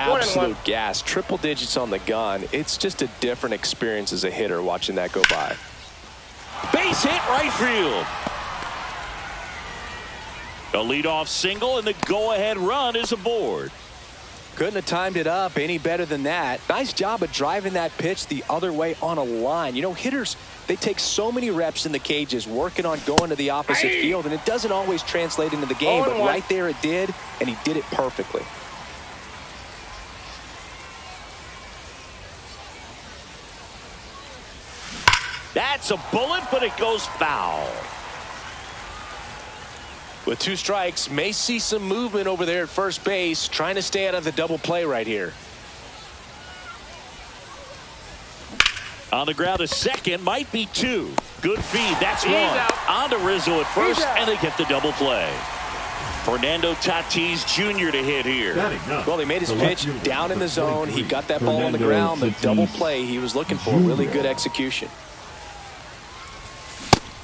Absolute gas. Triple digits on the gun. It's just a different experience as a hitter watching that go by. Base hit right field. A leadoff single, and the go-ahead run is aboard. Couldn't have timed it up any better than that. Nice job of driving that pitch the other way on a line. You know, hitters, they take so many reps in the cages working on going to the opposite field, and it doesn't always translate into the game, but right there it did, and he did it perfectly. That's a bullet, but it goes foul. With 2 strikes, may see some movement over there at first base, trying to stay out of the double play right here. On the ground, a second, might be 2. Good feed, that's 1. On to Rizzo at first, and they get the double play. Fernando Tatis Jr. to hit here. Well, he made his pitch down in the zone. He got that ball on the ground. The double play he was looking for. Really good execution.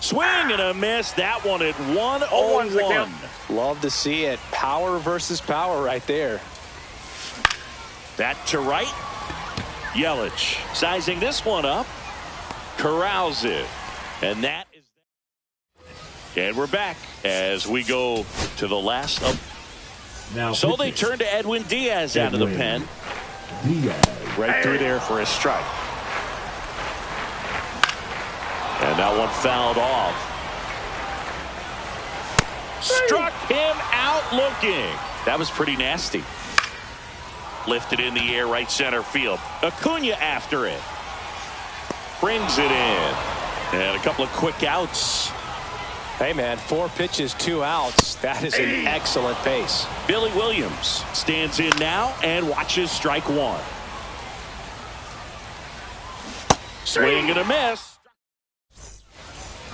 Swing and a miss. That one at 1-0-1. Love to see it. Power versus power right there. That to right. Yelich sizing this one up. Corrals it. And that is. And we're back as we go to the last of. Now so they turn to Edwin Diaz out of the pen. Right through there for a strike. And that one fouled off. Struck him out looking. That was pretty nasty. Lifted in the air, right center field. Acuna after it. Brings it in. And a couple of quick outs. Hey, man, 4 pitches, 2 outs. That is an excellent pace. Billy Williams stands in now and watches strike 1. Swing and a miss.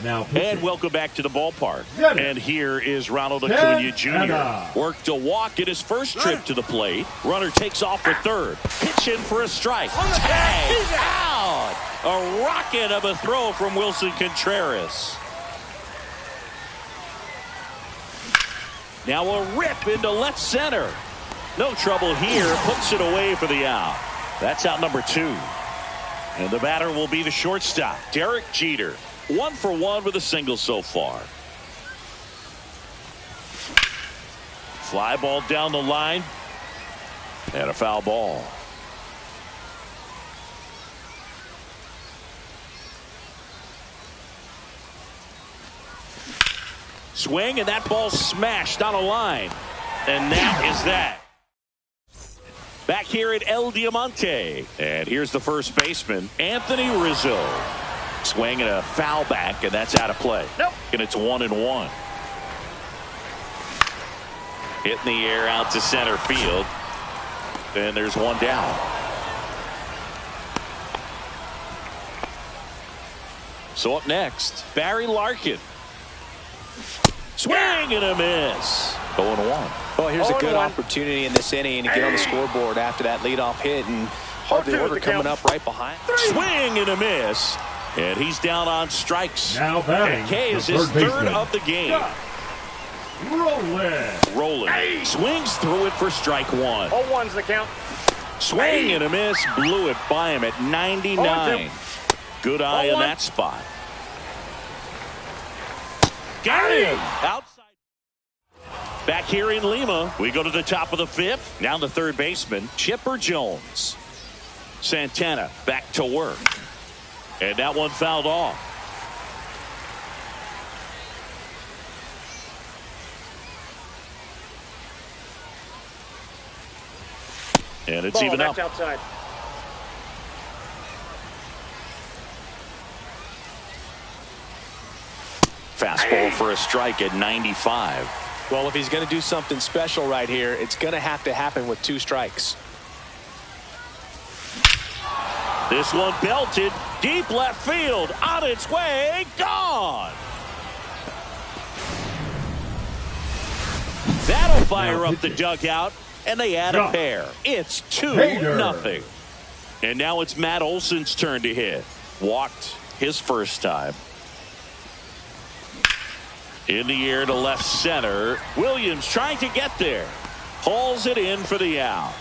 Now and welcome back to the ballpark. And here is Ronald Acuna Jr. Worked a walk in his first trip to the plate. Runner takes off for third. Pitch in for a strike. Tag out. A rocket of a throw from Wilson Contreras. Now a rip into left center. No trouble here. Puts it away for the out. That's out number 2. And the batter will be the shortstop, Derek Jeter. 1 for 1 with a single so far. Fly ball down the line. And a foul ball. Swing, and that ball smashed on a line. And that is that. Back here at El Diamante. And here's the first baseman, Anthony Rizzo. Swing and a foul back, and that's out of play. And it's 1-1. Hit in the air out to center field. And there's one down. So up next, Barry Larkin. Swing and a miss. 0-1. Well, here's a good opportunity in this inning to get on the scoreboard after that leadoff hit, and hard order coming up right behind. Swing and a miss. And he's down on strikes. Now batting, and K is his third of the game. Rolling. Swings through it for strike 1. 0-1's the count. Swing and a miss. Blew it by him at 99. Good eye in that spot. Got him. Outside. Back here in Lima, we go to the top of the 5th. Now the third baseman, Chipper Jones. Santana back to work. And that one fouled off. And it's even up. Outside. Fastball for a strike at 95. Well, if he's going to do something special right here, it's going to have to happen with 2 strikes. This one belted deep left field, on its way, gone. That'll fire up the dugout, and they add a pair. It's 2-0. And now it's Matt Olson's turn to hit. Walked his first time. In the air to left center. Williams trying to get there. Hauls it in for the out.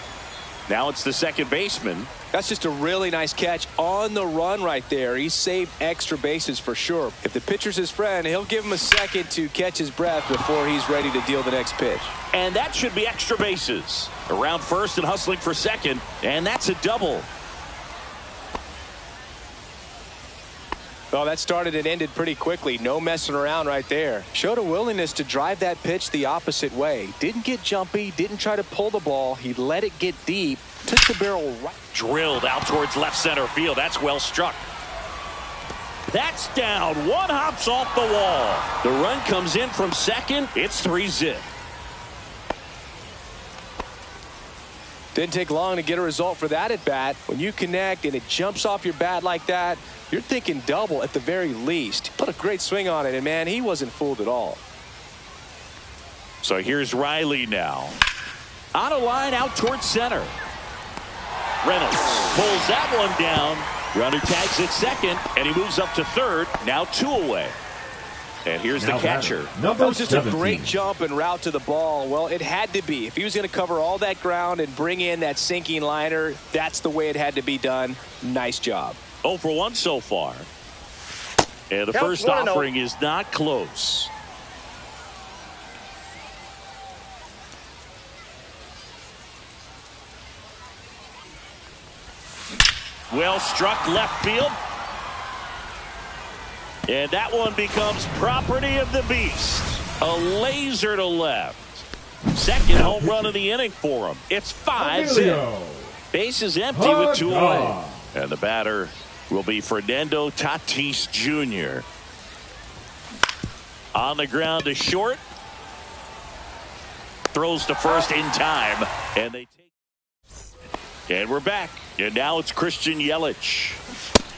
Now it's the second baseman. That's just a really nice catch on the run right there. He saved extra bases for sure. If the pitcher's his friend, he'll give him a second to catch his breath before he's ready to deal the next pitch. And that should be extra bases. Around first and hustling for second, and that's a double. Well, that started and ended pretty quickly. No messing around right there. Showed a willingness to drive that pitch the opposite way. Didn't get jumpy, didn't try to pull the ball. He let it get deep, took the barrel right. Drilled out towards left center field. That's well struck. That's down. One hops off the wall. The run comes in from second. It's 3-zip. Didn't take long to get a result for that at bat. When you connect and it jumps off your bat like that, you're thinking double at the very least. Put a great swing on it, and man, he wasn't fooled at all. So here's Riley now. On a line out towards center. Reynolds pulls that one down. Runner tags at second, and he moves up to third. Now 2 away. And here's the catcher. That was just a great jump and route to the ball. Well, it had to be. If he was going to cover all that ground and bring in that sinking liner, that's the way it had to be done. Nice job. 0 for 1 so far. And the first offering is not close. Well struck left field. And that one becomes property of the beast. A laser to left. Second home run of the inning for him. It's 5-0. Base is empty with 2 away. And the batter will be Fernando Tatis Jr. On the ground to short. Throws to first in time. And they take. And we're back. And now it's Christian Yelich.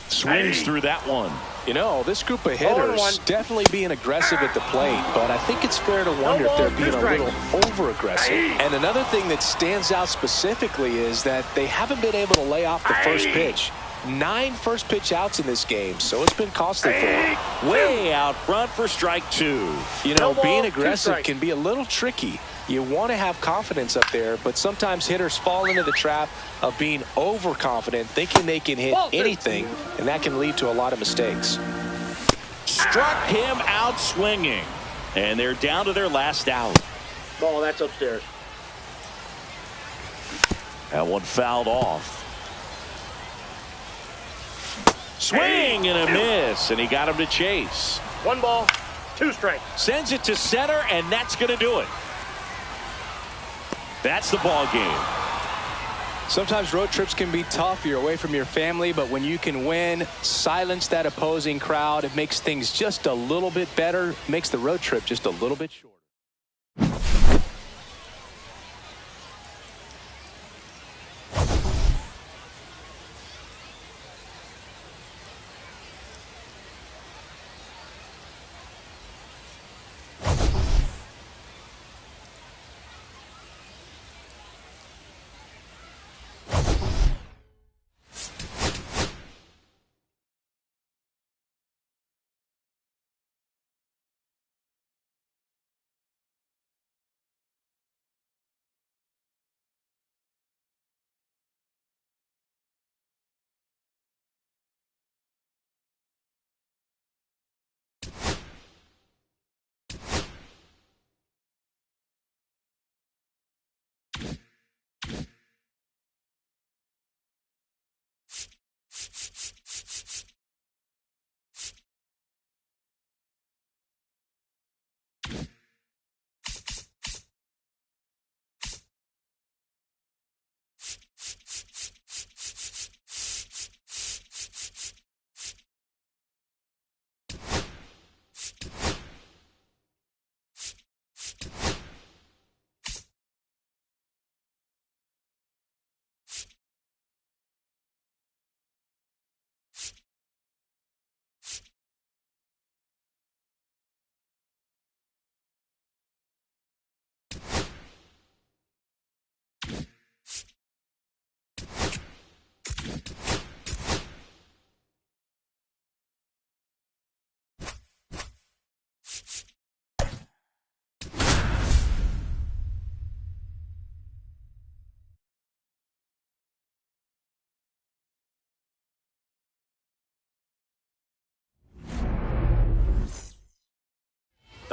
Swings through that one. You know, this group of hitters definitely being aggressive at the plate, but I think it's fair to wonder if they're being a little over-aggressive. And another thing that stands out specifically is that they haven't been able to lay off the first pitch. 9 first pitch outs in this game, so it's been costly for them. Way out front for strike 2. You know, being aggressive can be a little tricky. You want to have confidence up there, but sometimes hitters fall into the trap of being overconfident, thinking they can hit anything, and that can lead to a lot of mistakes. Struck him out swinging, and they're down to their last out. Ball, that's upstairs. That one fouled off. Swing and a miss, and he got him to chase. 1 ball, 2 strikes. Sends it to center, and that's going to do it. That's the ball game. Sometimes road trips can be tough. You're away from your family, but when you can win, silence that opposing crowd, it makes things just a little bit better, makes the road trip just a little bit shorter.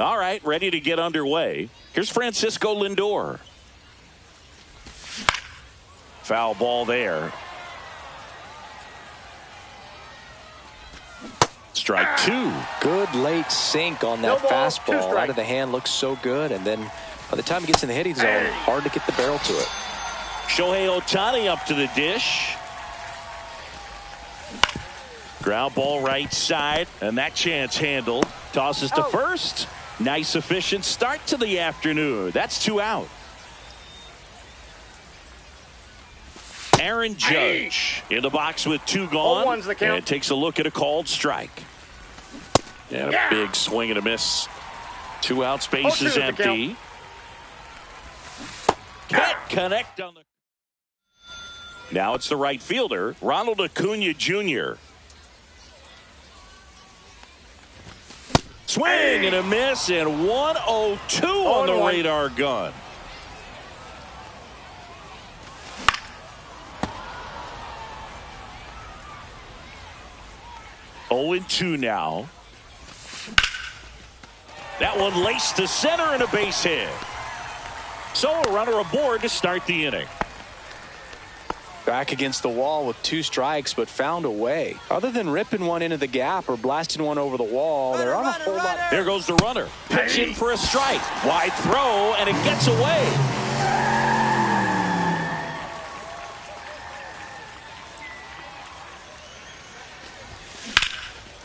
All right, ready to get underway. Here's Francisco Lindor. Foul ball there. Strike two. Good late sink on that fastball. Out of the hand, looks so good. And then by the time he gets in the hitting zone, hard to get the barrel to it. Shohei Ohtani up to the dish. Ground ball right side, and that chance handled. Tosses to first. Nice efficient start to the afternoon. That's 2 out. Aaron Judge in the box with 2 gone. And takes a look at a called strike. And a big swing and a miss. 2 outs, base is empty. Can't connect on the. Now it's the right fielder, Ronald Acuna Jr. Swing and a miss, and 102 on the radar gun. Oh and 2 now. That one laced to center and a base hit. So a runner aboard to start the inning. Back against the wall with 2 strikes, but found a way. Other than ripping one into the gap or blasting one over the wall, there aren't a whole lot. There goes the runner. Pitching for a strike. Wide throw, and it gets away.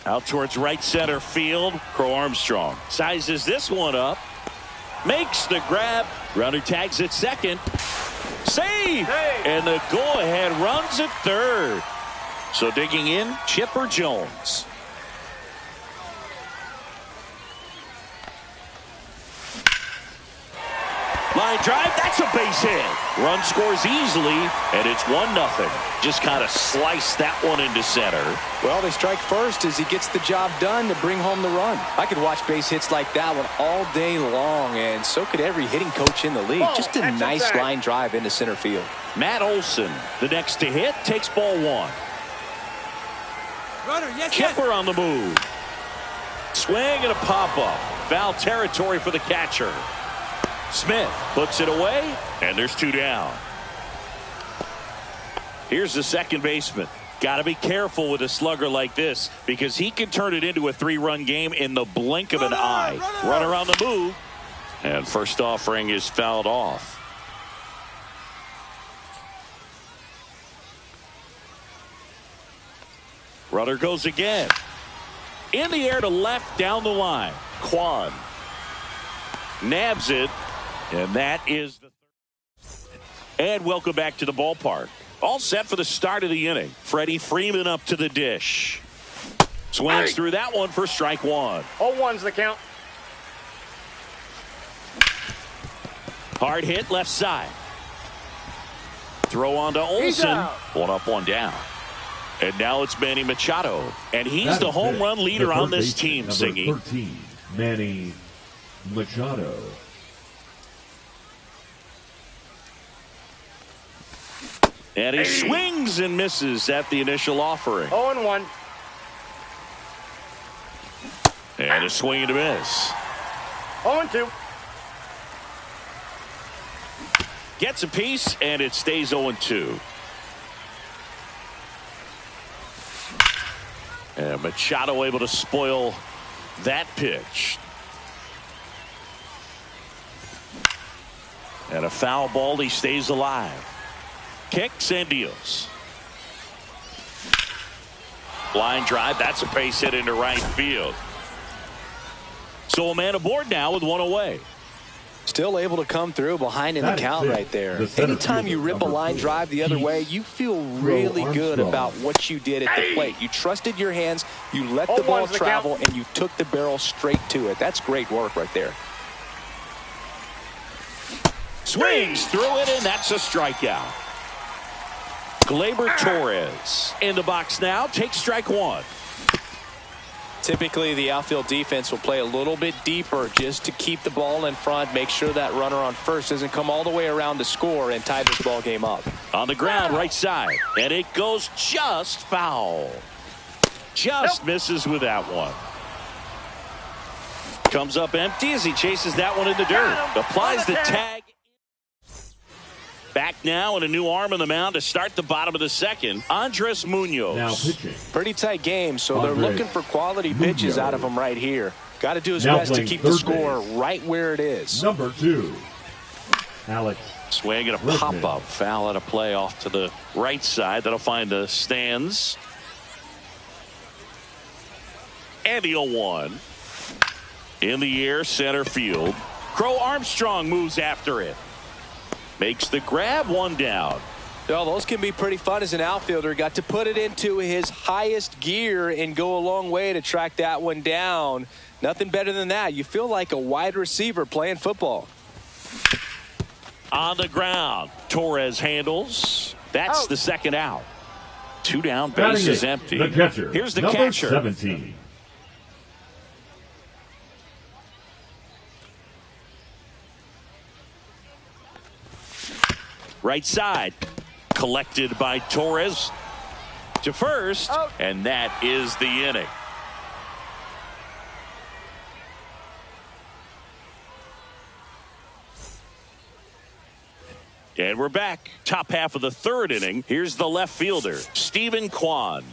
Out towards right center field. Crow Armstrong sizes this one up. Makes the grab. Runner tags at second. Save! And the go-ahead runs at third. So digging in, Chipper Jones. Line drive, that's a base hit. Run scores easily, and it's 1-0. Just kind of sliced that one into center. Well, they strike first as he gets the job done to bring home the run. I could watch base hits like that one all day long, and so could every hitting coach in the league. Just a nice line drive into center field. Matt Olson, the next to hit, takes ball 1. Runner, Kipper on the move. Swing and a pop-up. Foul territory for the catcher. Smith puts it away, and there's 2 down. Here's the second baseman. Got to be careful with a slugger like this because he can turn it into a 3-run game in the blink of an eye. Runner on the move, and first offering is fouled off. Runner goes again. In the air to left down the line. Kwan nabs it. And that is the third. And welcome back to the ballpark. All set for the start of the inning. Freddie Freeman up to the dish. Swings through that one for strike 1. 0-1's the count. Hard hit left side. Throw on to Olson. 1 up, 1 down. And now it's Manny Machado. And he's the home run leader on this team, Singy. 13, Manny Machado. And he swings and misses at the initial offering. 0-1. And a swing and a miss. 0-2. Gets a piece, and it stays 0-2. And Machado able to spoil that pitch. And a foul ball, he stays alive. Kicks and deals. Line drive, that's a base hit into right field. So a man aboard now with 1 away. Still able to come through behind in the count right there. Anytime you rip a line drive the other way, you feel really good about what you did at the plate. You trusted your hands, you let the ball travel, and you took the barrel straight to it. That's great work right there. Swings through it, and that's a strikeout. Gleyber Torres in the box now, takes strike 1. Typically, the outfield defense will play a little bit deeper just to keep the ball in front, make sure that runner on first doesn't come all the way around to score and tie this ball game up. On the ground, right side, and it goes just foul. Just misses with that one. comes up empty as he chases that one in the dirt. Applies the tag. Back now and a new arm on the mound to start the bottom of the second. Andres Munoz. Now pitching. Pretty tight game, so they're Andres looking for quality pitches out of him right here. Got to do his Now best to playing keep the third score base. right where it is. Number 2, Alex. Swing and a Rickman. pop-up. Foul at a play off to the right side. That'll find the stands. And the 0-1. In the air, center field. Crow Armstrong moves after it. Makes the grab, one down. Well, those can be pretty fun as an outfielder. Got to put it into his highest gear and go a long way to track that one down. Nothing better than that. You feel like a wide receiver playing football. On the ground, Torres handles. That's Out. the second out. 2 down, Batting base is eighth, empty. The catcher. Here's the number catcher. 17. Right side, collected by Torres to first, Out. and that is the inning. And we're back. Top half of the third inning. Here's the left fielder, Stephen Kwan.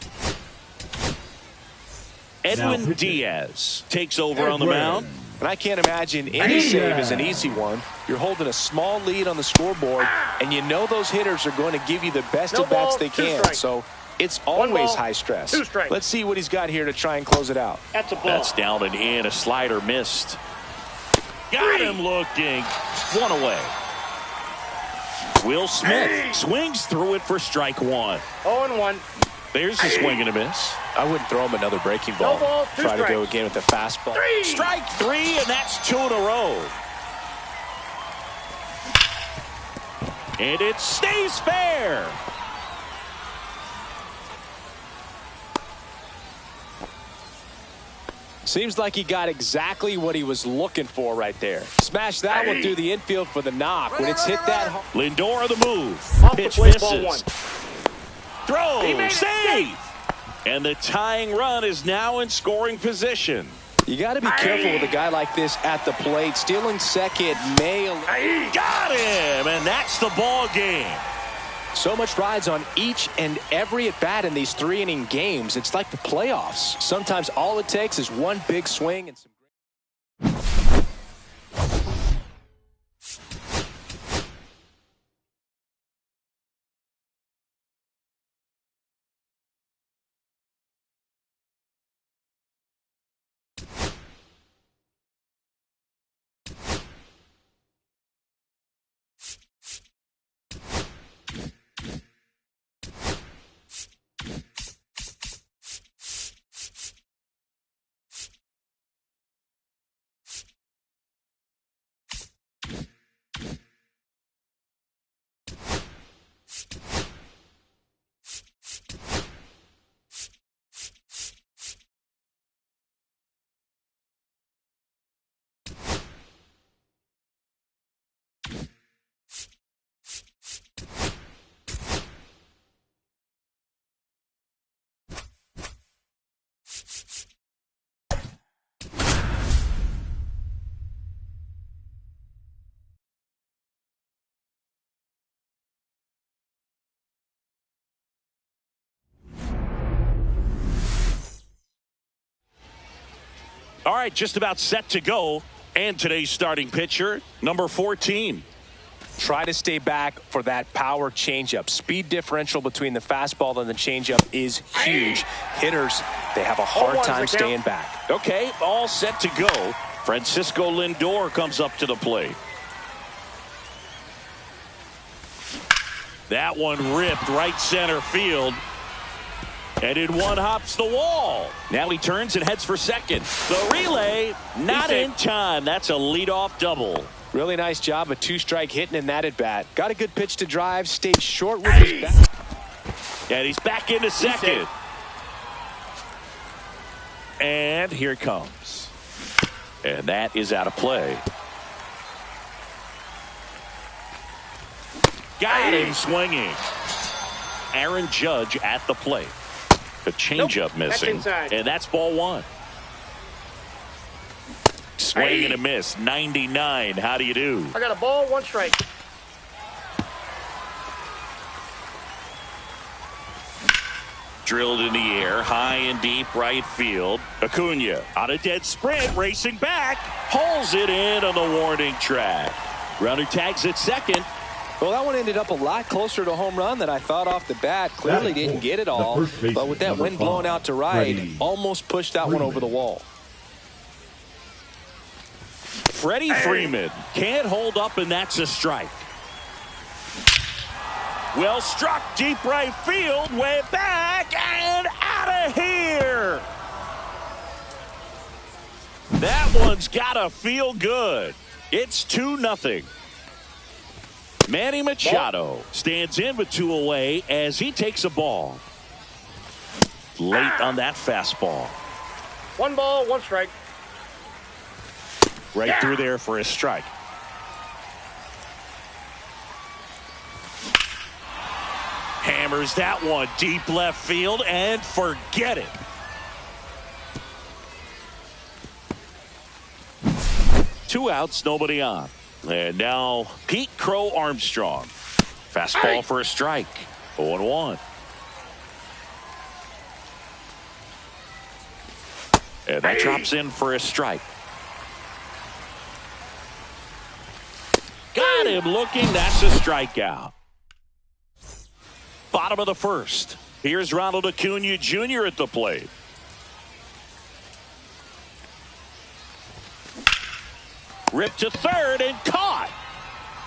Edwin pitching. Diaz takes over on the Edwin. mound. And I can't imagine any save is an easy one. You're holding a small lead on the scoreboard, and you know those hitters are going to give you the best No at bats ball, they 2 can. strikes. So it's One always ball, high stress. 2 strikes. Let's see what he's got here to try and close it out. That's a ball. That's down and in. A slider missed. Got him looking. One away. Will Smith swings through it for strike one. 0-1. There's a swing and a miss. I wouldn't throw him another breaking ball. No ball, 2 Try to go strikes. again with the fastball. Strike 3, and that's 2 in a row. And it stays fair. Seems like he got exactly what he was looking for right there. Smash that one through the infield for the knock. When it's hit that hard. Lindor the move. Off the Pitch plate, ball misses. 1. Throw. He made it. Save. And the tying run is now in scoring position. You got to be careful with a guy like this at the plate. Stealing second may. Got him. And that's the ball game. So much rides on each and every at bat in these 3-inning games. It's like the playoffs. Sometimes all it takes is one big swing and some. All right, just about set to go. And today's starting pitcher, number 14. Try to stay back for that power changeup. Speed differential between the fastball and the changeup is huge. Hitters, they have a hard 0-1's time the staying count. back. Okay, all set to go. Francisco Lindor comes up to the plate. That one ripped right center field. And in one hops the wall. Now he turns and heads for second. The relay, not in time. That's a leadoff double. Really nice job, a 2-strike hitting in that at bat. Got a good pitch to drive, stayed short with his bat. And he's back into second. And here it comes. And that is out of play. Got him swinging. Aaron Judge at the plate. The changeup Nope, that's missing. inside. And that's ball 1. Swing and a miss. 99. How do you do? I got a ball, 1 strike. Drilled in the air, high and deep right field. Acuna on a dead sprint, racing back, hauls it in on the warning track. Runner tags at second. Well, that one ended up a lot closer to a home run than I thought off the bat. Clearly didn't get it all, but with that wind blowing out to right, almost pushed that one over the wall. Freddie Freeman can't hold up, and that's a strike. Well struck, deep right field, way back and out of here. That one's got to feel good. It's 2-0. Manny Machado stands in with 2 away as he takes a ball. Late on that fastball. 1 ball, 1 strike. Right through there for a strike. Hammers that one deep left field and forget it. Two outs, nobody on. And now Pete Crow Armstrong. Fastball for a strike. 0-1. And that drops in for a strike. Got him looking. That's a strikeout. Bottom of the first. Here's Ronald Acuna Jr. at the plate. Ripped to third and caught.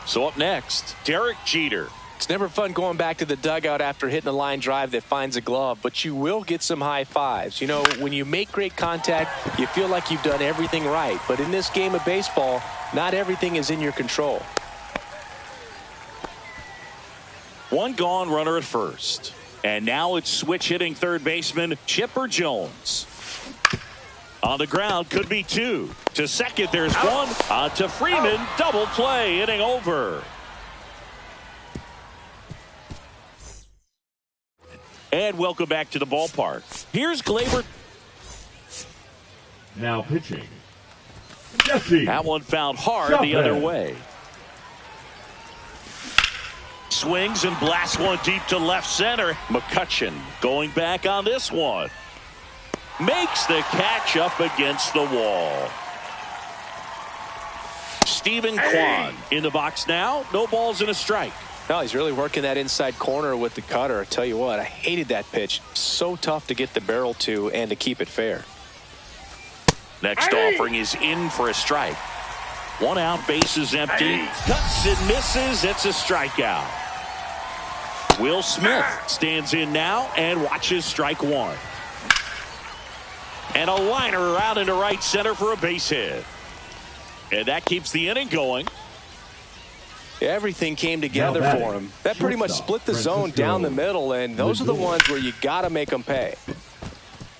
So up next, Derek Jeter. It's never fun going back to the dugout after hitting a line drive that finds a glove, but you will get some high fives. You know, when you make great contact, you feel like you've done everything right. But in this game of baseball, not everything is in your control. One gone, runner at first. And now it's switch hitting third baseman Chipper Jones. On the ground, could be 2. To second, there's 1. On to Freeman, double play, inning over. And welcome back to the ballpark. Here's Gleyber. Now pitching, Jesse. That one found hard the other way. Swings and blasts one deep to left center. McCutchen going back on this one. Makes the catch up against the wall. Stephen Kwan in the box now. No balls and a strike. No, he's really working that inside corner with the cutter. I tell you what, I hated that pitch. So tough to get the barrel to and to keep it fair. Next offering is in for a strike. 1 out, bases empty. Cuts and misses. It's a strikeout. Will Smith stands in now and watches strike 1. And a liner out into right center for a base hit. And that keeps the inning going. Everything came together for him. That pretty much split the zone down the middle, and those are the ones where you got to make them pay.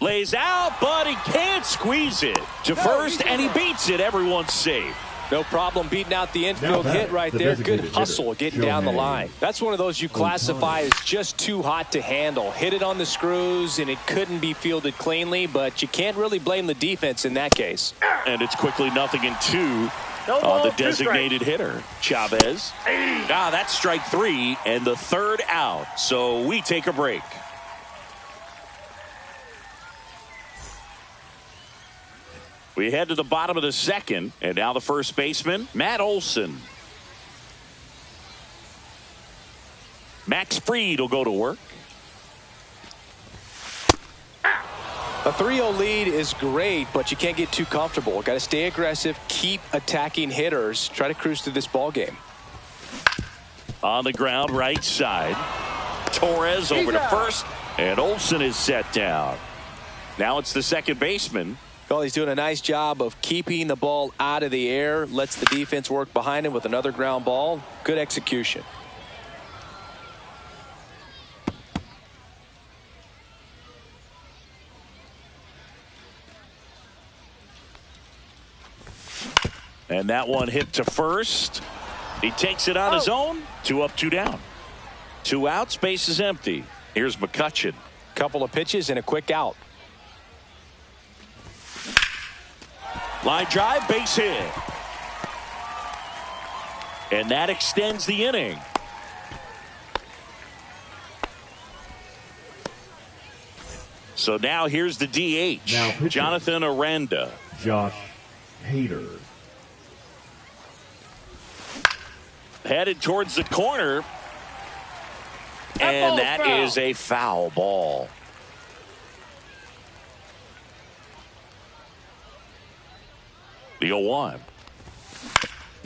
Lays out, but he can't squeeze it to first, and he beats it. Everyone's safe. No problem beating out the infield hit right there. Good hustle getting down the line. That's one of those you classify as just too hot to handle. Hit it on the screws, and it couldn't be fielded cleanly, but you can't really blame the defense in that case. And it's quickly 0-2 on the designated hitter, Chavez. That's strike 3 and the third out. So we take a break. We head to the bottom of the second, and now the first baseman, Matt Olson. Max Fried will go to work. A 3-0 lead is great, but you can't get too comfortable. Got to stay aggressive, keep attacking hitters, try to cruise through this ball game. On the ground, right side. Torres over to first, and Olson is set down. Now it's the second baseman. Well, he's doing a nice job of keeping the ball out of the air, lets the defense work behind him with another ground ball. Good execution. And that one hit to first. He takes it on his own. 2 up, 2 down. 2 outs, base is empty. Here's McCutchen. Couple of pitches and a quick out. Line drive, base hit. And that extends the inning. So now here's the DH, Now pitching. Jonathan Aranda. Josh Hader. Headed towards the corner. And that is a foul ball. The 0-1.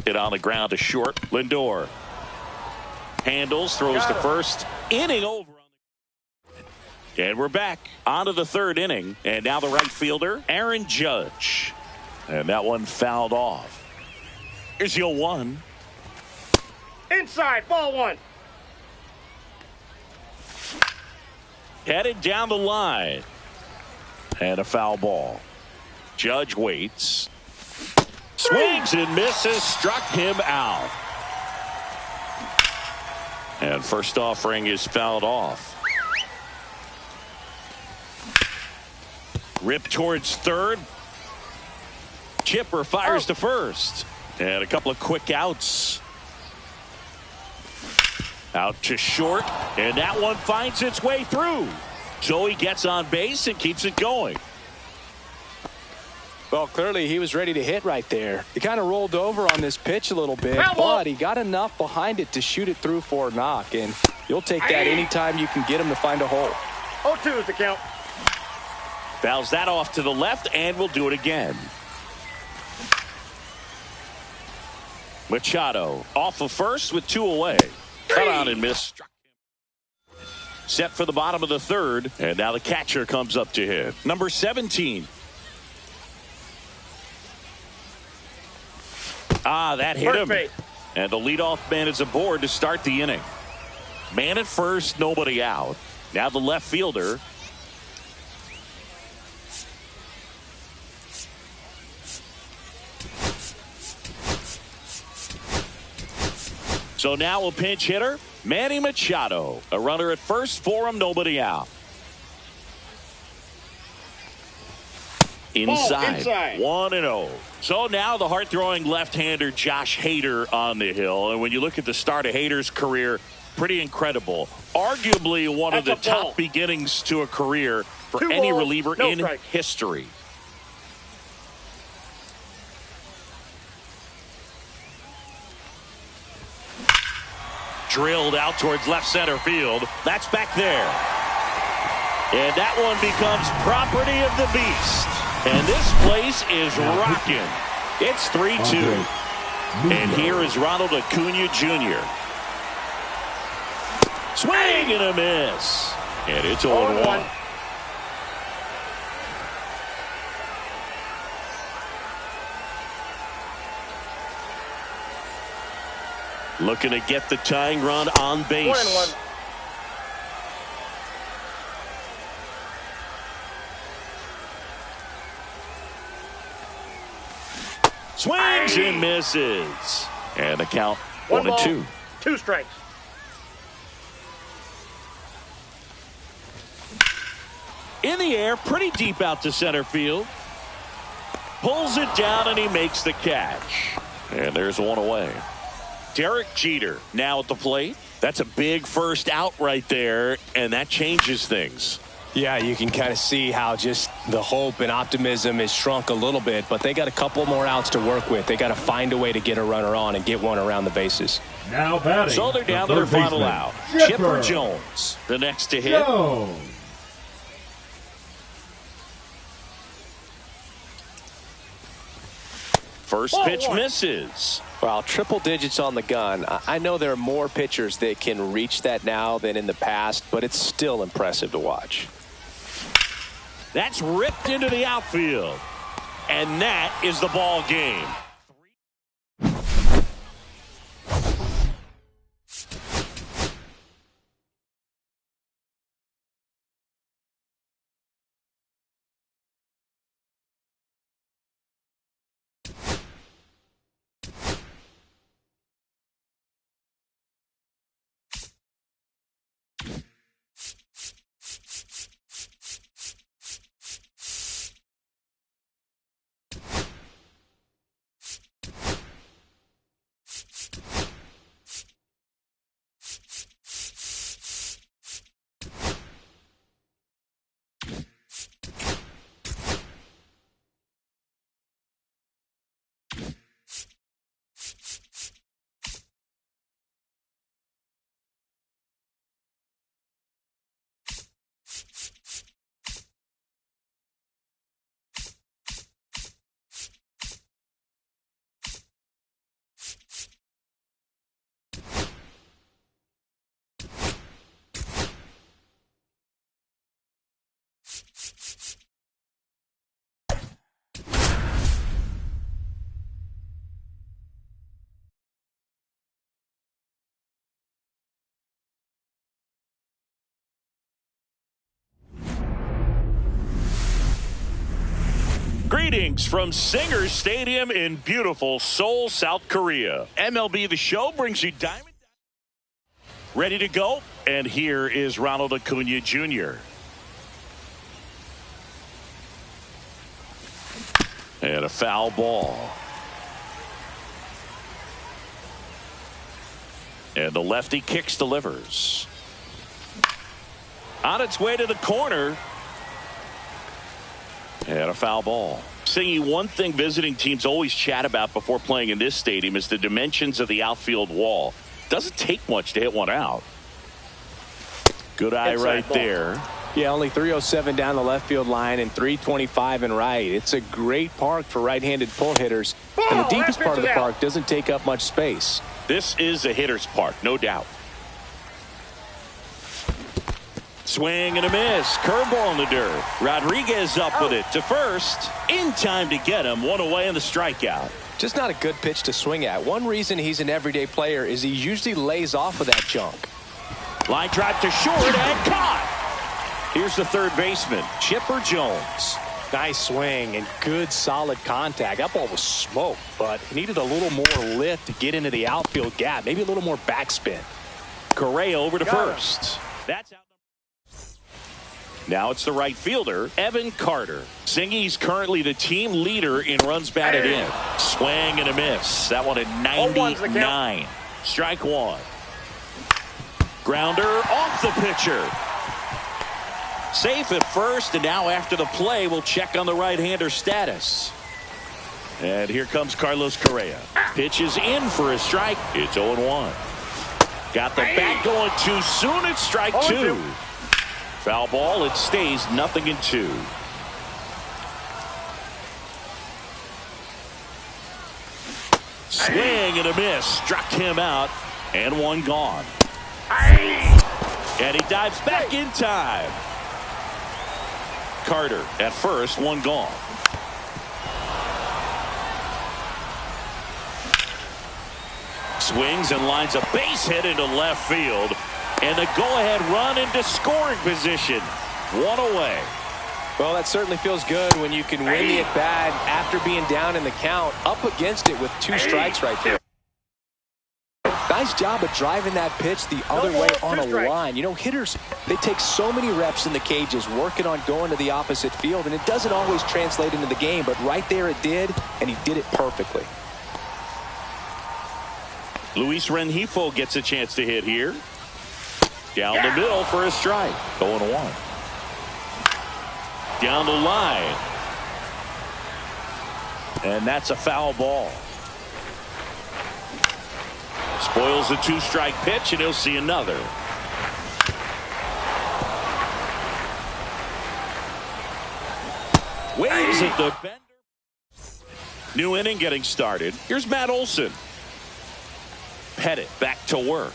Hit on the ground to short. Lindor handles, throws to first. Inning over. And we're back onto the third inning. And now the right fielder, Aaron Judge. And that one fouled off. Here's the 0-1. Inside, ball one. Headed down the line. And a foul ball. Judge waits. Swings and misses. Struck him out. And first offering is fouled off. Rip towards third. Chipper fires to first. And a couple of quick outs. Out to short. And that one finds its way through. So he gets on base and keeps it going. Well, clearly he was ready to hit right there. He kind of rolled over on this pitch a little bit, Foul ball. but he got enough behind it to shoot it through for a knock. And you'll take that anytime you can get him to find a hole. 0-2 is the count. Fouls that off to the left, and we'll do it again. Machado off of first with 2 away. Cut on and miss. Set for the bottom of the third, and now the catcher comes up to hit. Number 17. That hit him. Base. And the leadoff man is aboard to start the inning. Man at first, nobody out. Now the left fielder. So now a pinch hitter, Manny Machado. A runner at first for him, nobody out. Inside. 1-0. So now the hard-throwing left-hander Josh Hader on the hill. And when you look at the start of Hader's career, pretty incredible. Arguably one of the top beginnings to a career for any reliever in history. Drilled out towards left center field. That's back there. And that one becomes property of the beast. And this place is rocking. It's 3-2. And here is Ronald Acuna Jr. Swing and a miss. And it's 0-1. Looking to get the tying run on base. 1-1. Swings and misses. And the count 1-2. 2 strikes. In the air, pretty deep out to center field. Pulls it down and he makes the catch. And there's 1 away. Derek Jeter now at the plate. That's a big first out right there, and that changes things. Yeah, you can kind of see how just the hope and optimism is shrunk a little bit, but they got a couple more outs to work with. They got to find a way to get a runner on and get one around the bases. Now batting. So they're down to their final out. Chipper Jones, the next to hit. Jones. First pitch misses. Well, triple digits on the gun. I know there are more pitchers that can reach that now than in the past, but it's still impressive to watch. That's ripped into the outfield. And that is the ball game. Greetings from Singer Stadium in beautiful Seoul, South Korea. MLB The Show brings you Diamond. Ready to go? And here is Ronald Acuna Jr. And a foul ball. And the lefty kicks, delivers. On its way to the corner. And a foul ball. Singy, one thing visiting teams always chat about before playing in this stadium is the dimensions of the outfield wall. Doesn't take much to hit one out. Good eye right there. Yeah, only 307 down the left field line and 325 in right. It's a great park for right-handed pull hitters. And the deepest part of the park doesn't take up much space. This is a hitter's park, no doubt. Swing and a miss. Curveball in the dirt. Rodriguez up with it to first. In time to get him. One away in the strikeout. Just not a good pitch to swing at. One reason he's an everyday player is he usually lays off of that junk. Line drive to short and caught. Here's the third baseman, Chipper Jones. Nice swing and good solid contact. That ball was smoked, but he needed a little more lift to get into the outfield gap. Maybe a little more backspin. Correa over to first. That's out. Now it's the right fielder, Evan Carter. Singy's currently the team leader in runs batted in. Swing and a miss. That one at 99. Strike one. Grounder off the pitcher. Safe at first, and now after the play, we'll check on the right-hander status. And here comes Carlos Correa. Pitches in for a strike. It's 0-1. Got the bat going too soon. It's strike two. Foul ball. It stays 0-2. Swing and a miss. Struck him out. And one gone. And he dives back in time. Carter at first, one gone. Swings and lines a base hit into left field. And the go-ahead run into scoring position. One away. Well, that certainly feels good when you can win the at-bat after being down in the count, up against it with 2 strikes right there. Nice job of driving that pitch the other way on a line. You know, hitters, they take so many reps in the cages working on going to the opposite field, and it doesn't always translate into the game, but right there it did, and he did it perfectly. Luis Rengifo gets a chance to hit here. Down the middle for a strike. 0-1. Down the line. And that's a foul ball. Spoils a 2-strike pitch, and he'll see another. Waves at the bender. New inning getting started. Here's Matt Olson. Pettit back to work.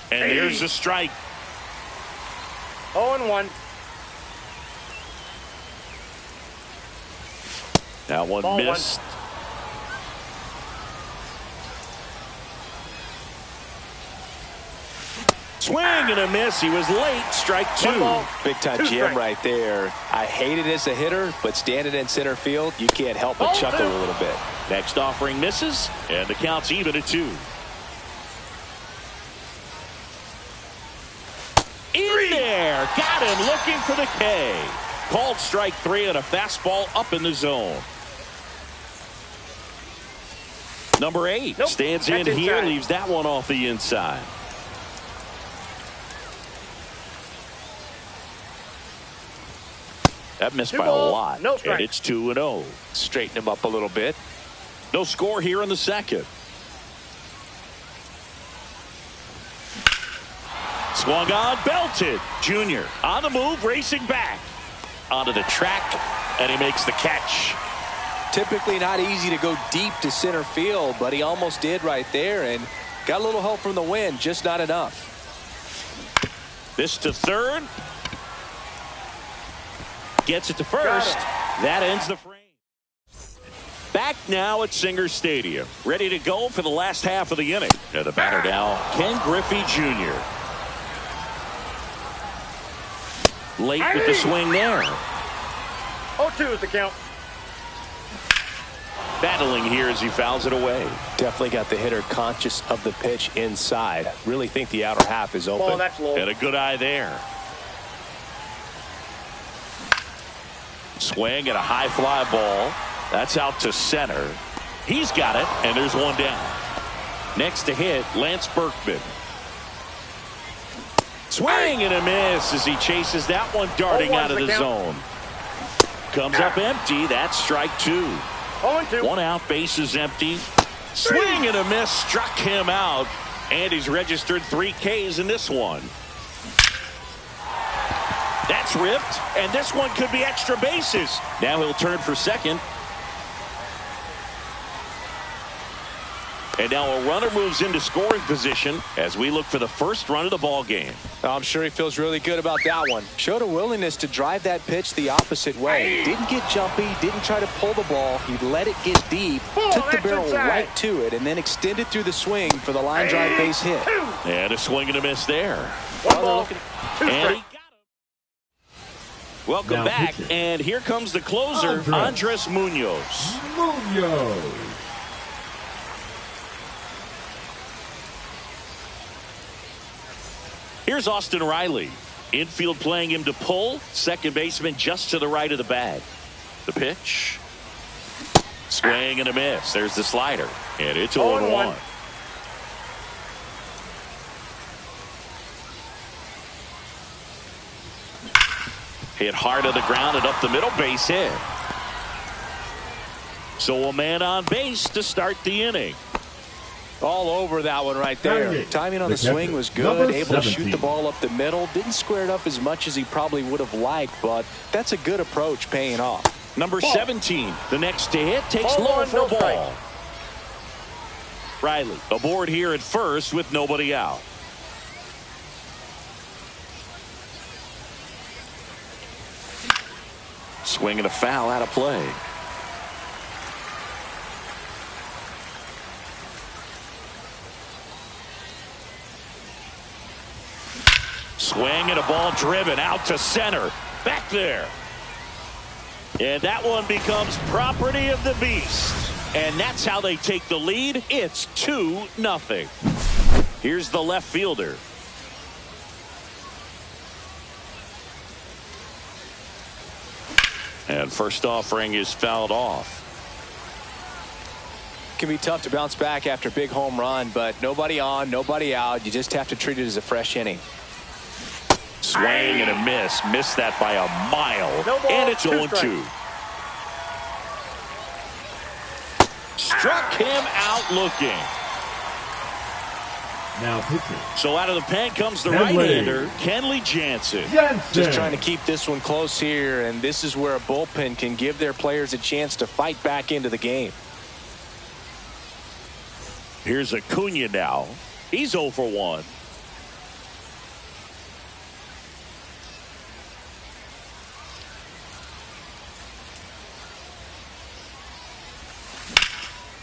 And here's the strike. 0-1. That one Ball missed. Swing and a miss. He was late. Strike two. Big time jam right there. I hate it as a hitter, but standing in center field, you can't help but chuckle a little bit. Next offering misses, and the count's even at 2. In there. Got him looking for the K. Called strike 3 on a fastball up in the zone. Number 8 stands in here, leaves that one off the inside. That missed by a lot. No strike. And it's 2-0. Straighten him up a little bit. No score here in the second. Swung on, belted. Junior on the move, racing back. Onto the track, and he makes the catch. Typically not easy to go deep to center field, but he almost did right there, and got a little help from the wind, just not enough. This to third. Gets it to first. That ends the frame. Back now at Singer Stadium. Ready to go for the last half of the inning. And the batter now, Ken Griffey Jr. Late with the swing there. 0-2 is the count. Battling here as he fouls it away. Definitely got the hitter conscious of the pitch inside. Really think the outer half is open. Oh, that's low. And a good eye there. Swing and a high fly ball. That's out to center. He's got it, and there's one down. Next to hit, Lance Berkman. Swing and a miss as he chases that one darting out of the zone. Comes up empty. That's strike two. 0-2. One out, base is empty. Swing and a miss struck him out. And he's registered 3 Ks in this one. That's ripped, and this one could be extra bases. Now he'll turn for second. And now a runner moves into scoring position as we look for the first run of the ball game. I'm sure he feels really good about that one. Showed a willingness to drive that pitch the opposite way. Didn't get jumpy, didn't try to pull the ball. He let it get deep, took the barrel right to it, and then extended through the swing for the line drive base hit. And a swing and a miss there. One ball, 2 And he strikes. got him. Welcome Now back, pitching. and here comes the closer, Andres Munoz. Munoz. Here's Austin Riley. Infield playing him to pull. Second baseman just to the right of the bag. The pitch. Swing and a miss. There's the slider. And it's 0-1. Hit hard to the ground and up the middle, base hit. So a man on base to start the inning. All over that one right there. Timing on the swing was good. Able to shoot the ball up the middle. Didn't square it up as much as he probably would have liked, but that's a good approach paying off. Number 17, the next to hit, takes low for a ball. Riley aboard here at first with nobody out. Swing and a foul out of play. Swing and a ball driven out to center. Back there. And that one becomes property of the Beast. And that's how they take the lead. It's 2-0. Here's the left fielder. And first offering is fouled off. Can be tough to bounce back after a big home run, but nobody on, nobody out. You just have to treat it as a fresh inning. Swing and a miss. Missed that by a mile. No ball, and it's 2 0-2. Struck him out looking. Now pitching. So out of the pen comes the Kenley. right-hander, Kenley Jansen. Just trying to keep this one close here, and this is where a bullpen can give their players a chance to fight back into the game. Here's Acuna now. He's 0 for 1.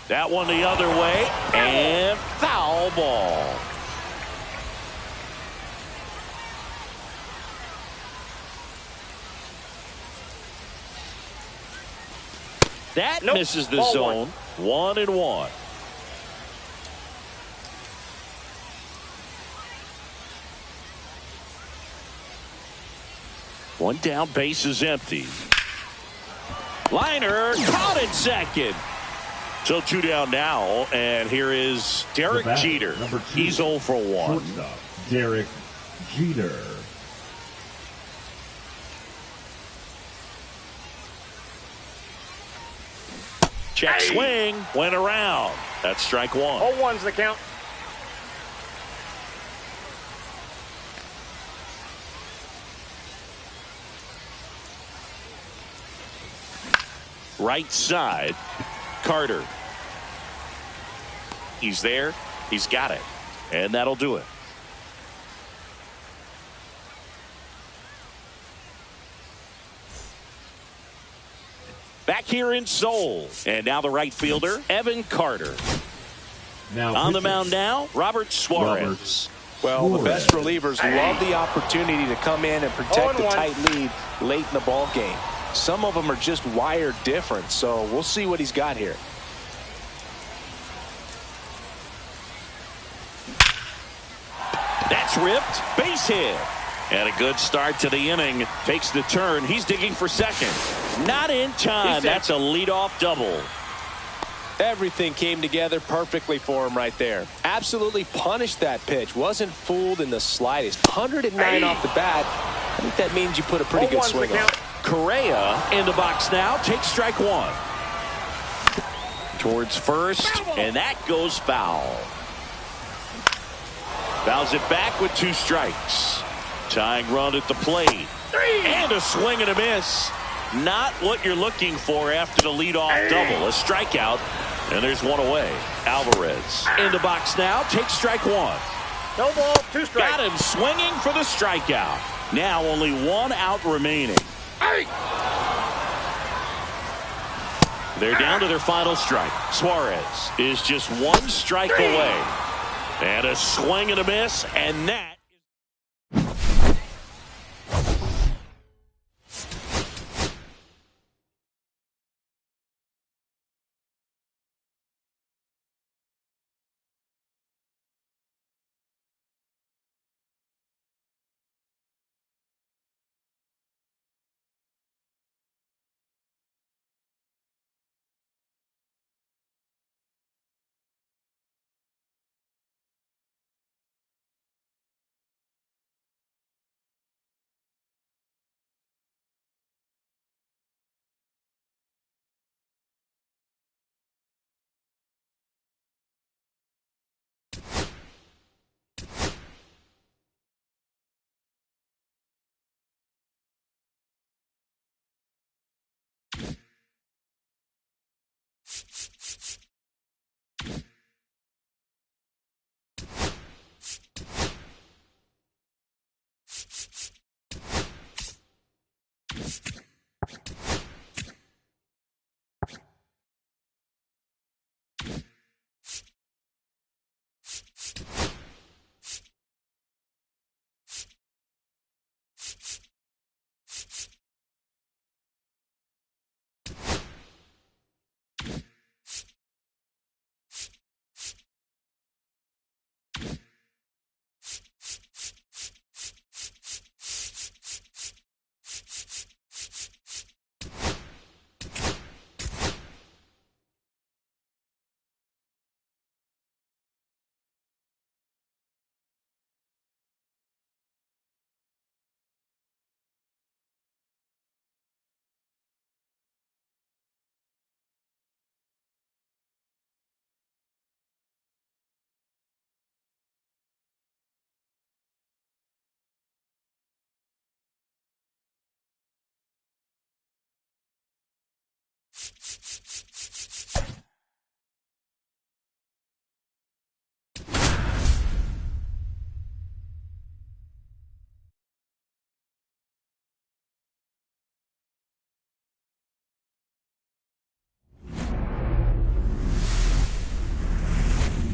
That one the other way, and foul ball. That misses the Ball zone. 1-1. One down, base is empty. Liner caught at second. So 2 down now, and here is Derek Jeter. Number 2. He's 0 for 1. Shortstop, Derek Jeter. Check swing, went around. That's strike 1. 0-1's the count. Right side, Carter. He's there. He's got it. And that'll do it. Back here in Seoul. And now the right fielder, Evan Carter. Now On the pitching. mound now, Robert Suarez. Well, the best relievers love the opportunity to come in and protect the 0-1. tight lead late in the ball game. Some of them are just wired different, so we'll see what he's got here. That's ripped. Base hit. And a good start to the inning. Takes the turn. He's digging for second. Not in time. That's a leadoff double. Everything came together perfectly for him right there. Absolutely punished that pitch. Wasn't fooled in the slightest. 109 off the bat. I think that means you put a pretty good swing on it. Correa in the box now. Takes strike one. Towards first. And that goes foul. Fouls it back with 2 strikes. Tying run at the plate. And a swing and a miss. Not what you're looking for after the leadoff double. A strikeout. And there's one away. Alvarez in the box now. Takes strike one. No ball, 2 strikes. Got him swinging for the strikeout. Now only 1 out remaining. They're down to their final strike. Suarez is just 1 strike away. And a swing and a miss. And that.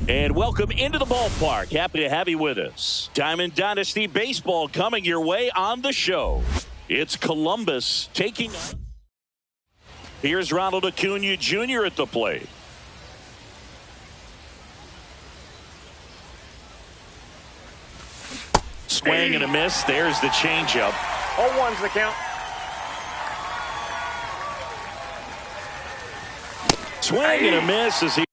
And welcome into the ballpark. Happy to have you with us. Diamond Dynasty Baseball coming your way on the show. It's Columbus taking on. Here's Ronald Acuna Jr. at the plate. Swing and a miss. There's the changeup. 0-1's the count. Swing and a miss as he.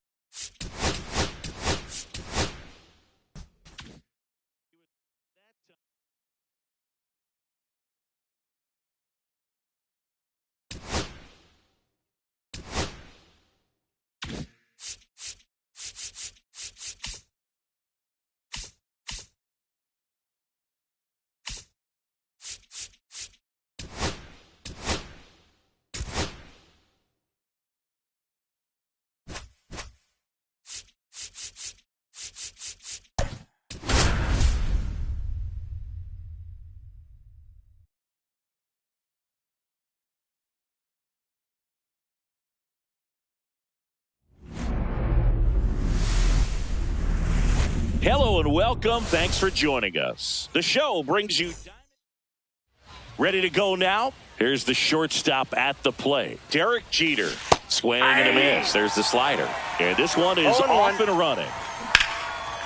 Hello and welcome. Thanks for joining us. The show brings you. Ready to go now. Here's the shortstop at the plate. Derek Jeter. Swing and a miss. There's the slider. And this one is off and running.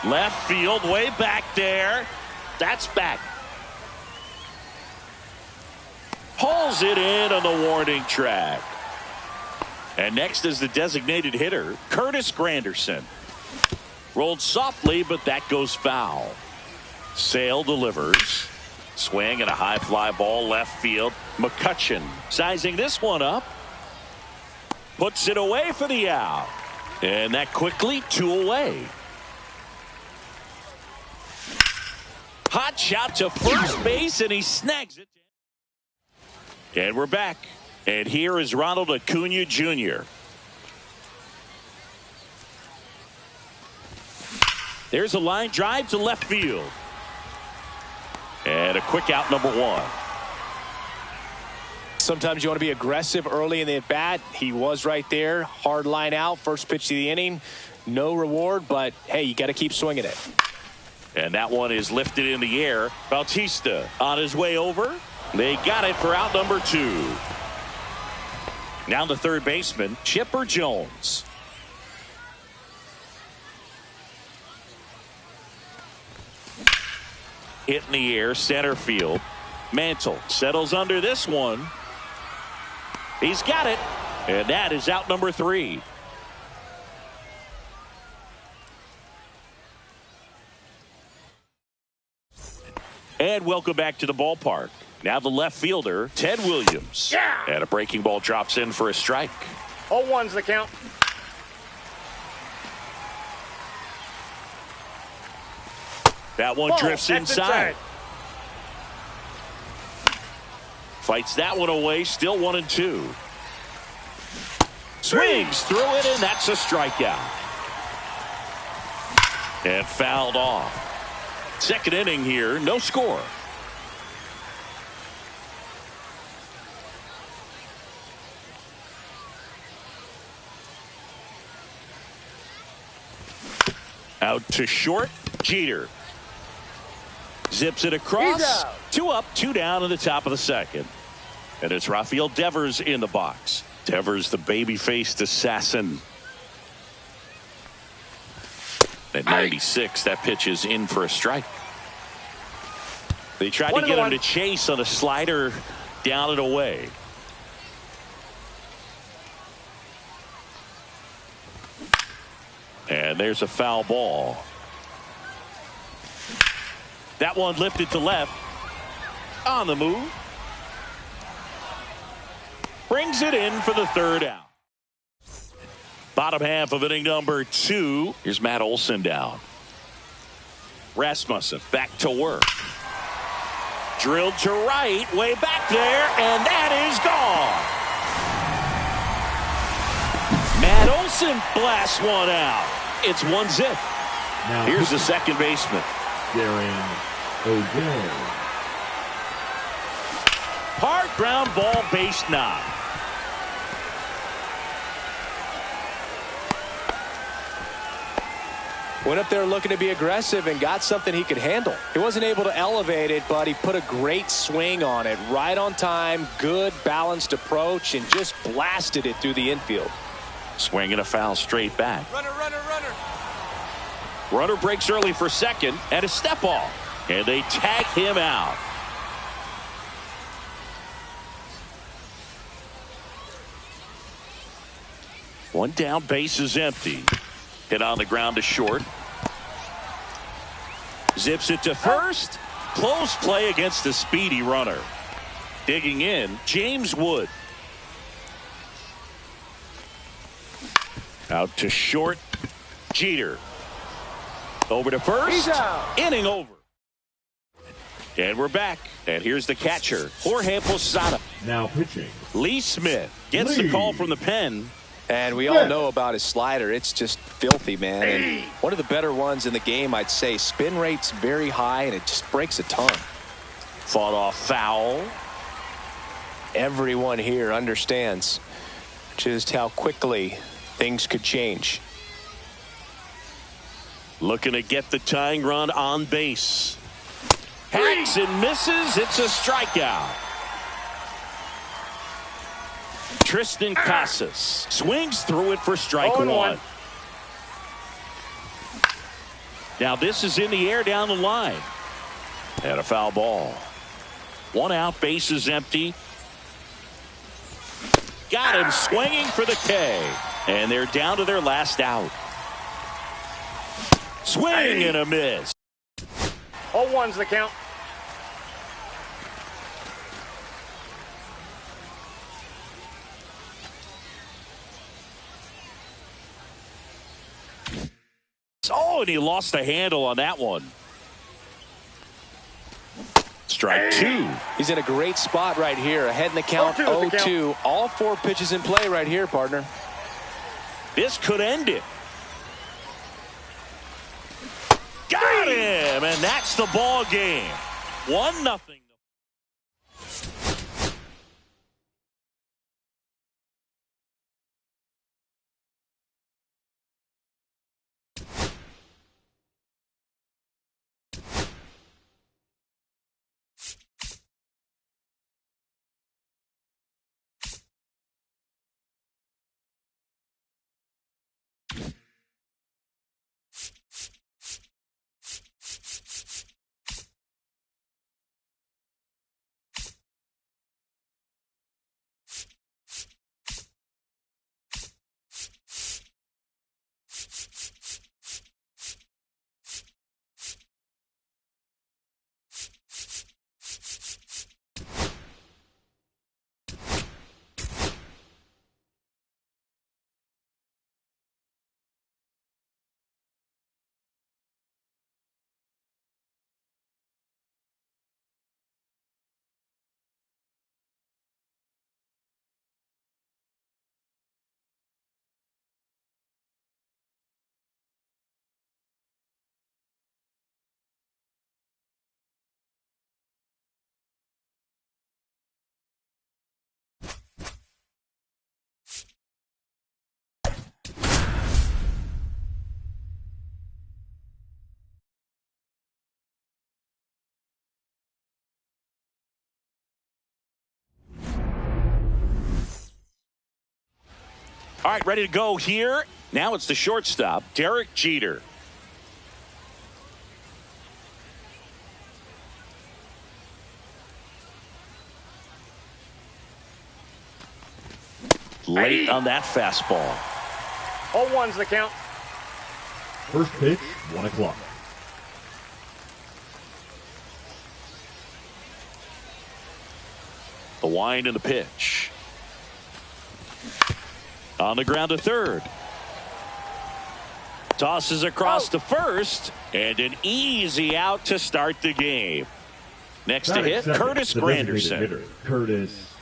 Left field, way back there. That's back. Hauls it in on the warning track. And next is the designated hitter, Curtis Granderson. Rolled softly, but that goes foul. Sale delivers. Swing and a high fly ball left field. McCutchen sizing this one up. Puts it away for the out. And that quickly 2 away. Hot shot to first base, and he snags it. And we're back. And here is Ronald Acuna Jr. There's a line drive to left field. And a quick out, number 1. Sometimes you want to be aggressive early in the at-bat. He was right there. Hard line out. First pitch of the inning. No reward, but, hey, you got to keep swinging it. And that one is lifted in the air. Bautista on his way over. They got it for out number 2. Now the third baseman, Chipper Jones. Hit in the air, center field. Mantle settles under this one. He's got it. And that is out number 3. And welcome back to the ballpark. Now the left fielder, Ted Williams. Yeah. And a breaking ball drops in for a strike. 0-1's the count. That one drifts inside. Fights that one away. Still 1-2. Swings through it, and that's a strikeout. And fouled off. Second inning here, no score. Out to short, Jeter. Zips it across. 2 up, 2 down in the top of the second. And it's Rafael Devers in the box. Devers, the baby-faced assassin. At 96, that pitch is in for a strike. They tried to get him to chase on a slider down and away. And there's a foul ball. That one lifted to left. On the move. Brings it in for the third out. Bottom half of inning number 2. Here's Matt Olson down. Rasmussen back to work. Drilled to right, way back there, and that is gone. Matt Olson blasts one out. It's 1-0. Now here's the second baseman. Darren O'Day. Hard ground ball, base knock. Went up there looking to be aggressive and got something he could handle. He wasn't able to elevate it, but he put a great swing on it. Right on time, good balanced approach, and just blasted it through the infield. Swing and a foul straight back. Runner, runner, runner. Runner breaks early for second, and a step off. And they tag him out. One down, base is empty. Hit on the ground to short. Zips it to first. Close play against the speedy runner. Digging in, James Wood. Out to short, Jeter. Over to first. He's out. Inning over. And we're back. And here's the catcher, Jorge Posada. Now pitching. Lee Smith gets the call from the pen. And we all know about his slider. It's just filthy, man. And one of the better ones in the game, I'd say. Spin rate's very high, and it just breaks a ton. Fought off foul. Everyone here understands just how quickly things could change. Looking to get the tying run on base. Hacks and misses. It's a strikeout. Triston Casas swings through it for strike 0-1. one. Now this is in the air down the line. And a foul ball. One out, bases empty. Got him swinging for the K. And they're down to their last out. Swing and a miss. 0-1's the count. Oh, and he lost the handle on that one. Strike two. He's in a great spot right here. Ahead in the count, 0-2. All four pitches in play right here, partner. This could end it. Got him, and that's the ball game. 1-0. All right, ready to go here. Now it's the shortstop, Derek Jeter. Late on that fastball. 0-1's the count. First pitch, 1 o'clock. The wind and the pitch. On the ground to third. Tosses across to first. And an easy out to start the game. Next to hit, Curtis Granderson. Curtis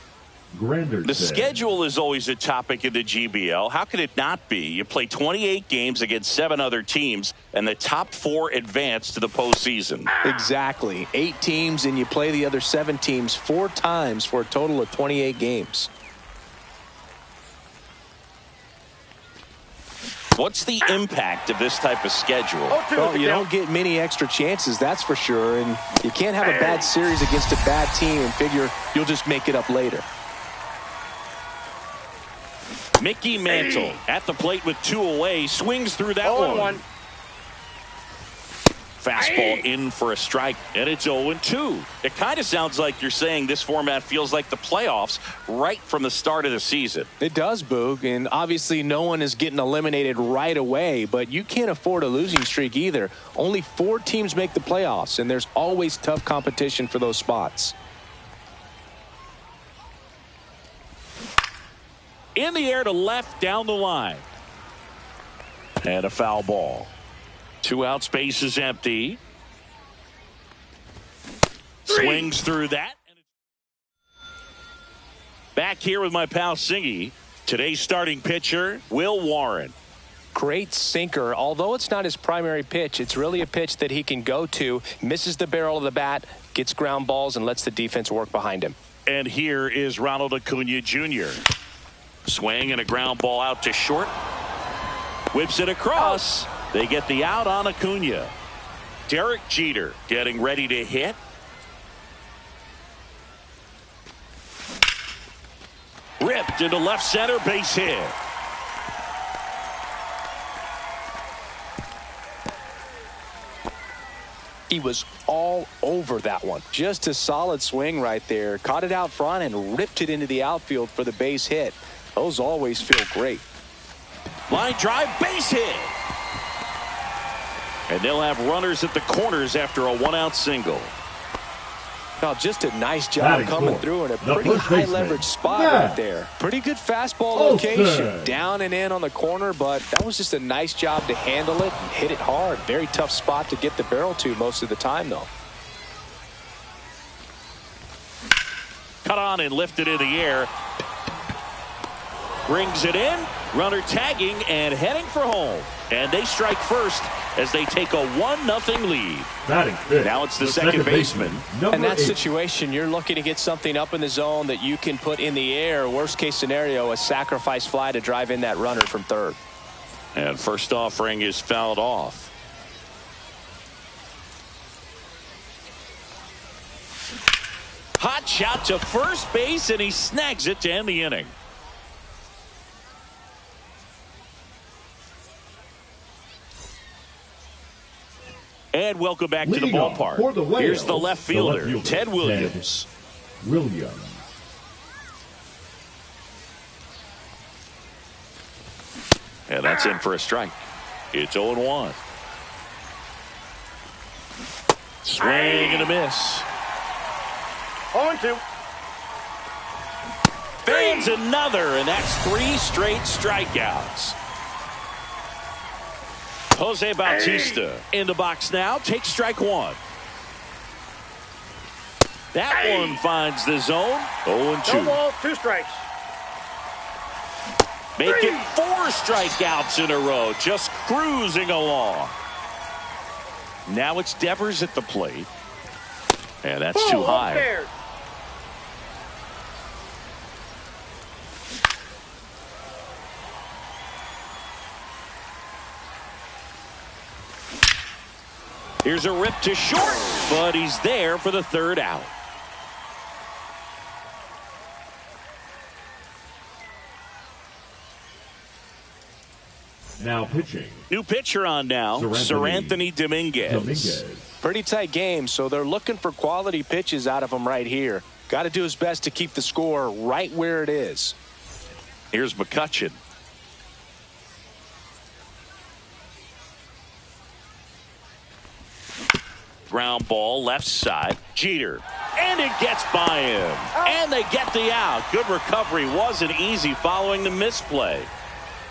Granderson. The schedule is always a topic in the GBL. How could it not be? You play 28 games against 7 other teams, and the top 4 advance to the postseason. Exactly. 8 teams, and you play the other 7 teams 4 times for a total of 28 games. What's the impact of this type of schedule? Well, you don't get many extra chances, that's for sure. And you can't have a bad series against a bad team and figure you'll just make it up later. Mickey Mantle at the plate with 2 away. Swings through that one. Fastball in for a strike, and it's 0-2. It kind of sounds like you're saying this format feels like the playoffs right from the start of the season. It does, Boog, and obviously no one is getting eliminated right away, but you can't afford a losing streak either. Only 4 teams make the playoffs, and there's always tough competition for those spots. In the air to left down the line. And a foul ball. 2 outs, base is empty. Swings through that. Back here with my pal Singy. Today's starting pitcher, Will Warren. Great sinker. Although it's not his primary pitch, it's really a pitch that he can go to, misses the barrel of the bat, gets ground balls, and lets the defense work behind him. And here is Ronald Acuna Jr. Swing and a ground ball out to short. Whips it across. They get the out on Acuna. Derek Jeter getting ready to hit. Ripped into left center, base hit. He was all over that one. Just a solid swing right there. Caught it out front and ripped it into the outfield for the base hit. Those always feel great. Line drive, base hit. And they'll have runners at the corners after a one-out single. Now, just a nice job coming through in a pretty high leverage spot right there. Pretty good fastball location. Down and in on the corner, but that was just a nice job to handle it and hit it hard. Very tough spot to get the barrel to most of the time, though. Cut on and lifted in the air. Brings it in. Runner tagging and heading for home. And they strike first as they take a 1-0 lead. Now it's the second baseman. In that situation, you're looking to get something up in the zone that you can put in the air. Worst case scenario, a sacrifice fly to drive in that runner from third. And first offering is fouled off. Hot shot to first base, and he snags it to end the inning. And welcome back to the ballpark. Here's the left fielder, Ted Williams. And that's in for a strike. It's 0-1. Swing and a miss. 0-2. Fans another, and that's 3 straight strikeouts. Jose Bautista in the box now. Takes strike 1. That one finds the zone. 0-2. No ball, 2 strikes. Make it 4 strikeouts in a row. Just cruising along. Now it's Devers at the plate. And that's too high. Paired. Here's a rip to short, but he's there for the 3rd out. Now pitching. New pitcher on now, Seranthony Dominguez. Pretty tight game, so they're looking for quality pitches out of him right here. Got to do his best to keep the score right where it is. Here's McCutchen. Ground ball left side. Jeter. And it gets by him. And they get the out. Good recovery. Wasn't easy following the misplay.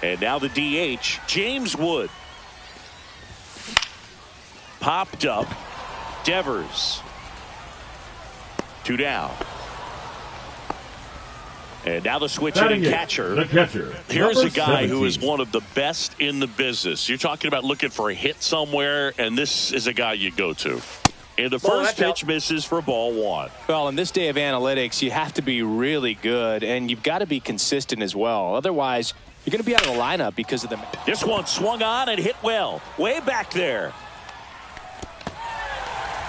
And now the DH, James Wood. Popped up. Devers. 2 down. And now the switch hitting catcher. The catcher. Here's a guy who is one of the best in the business. You're talking about looking for a hit somewhere, and this is a guy you go to. And the first pitch misses for ball 1. Well, in this day of analytics, you have to be really good, and you've got to be consistent as well. Otherwise, you're going to be out of the lineup because of the... This one swung on and hit well. Way back there.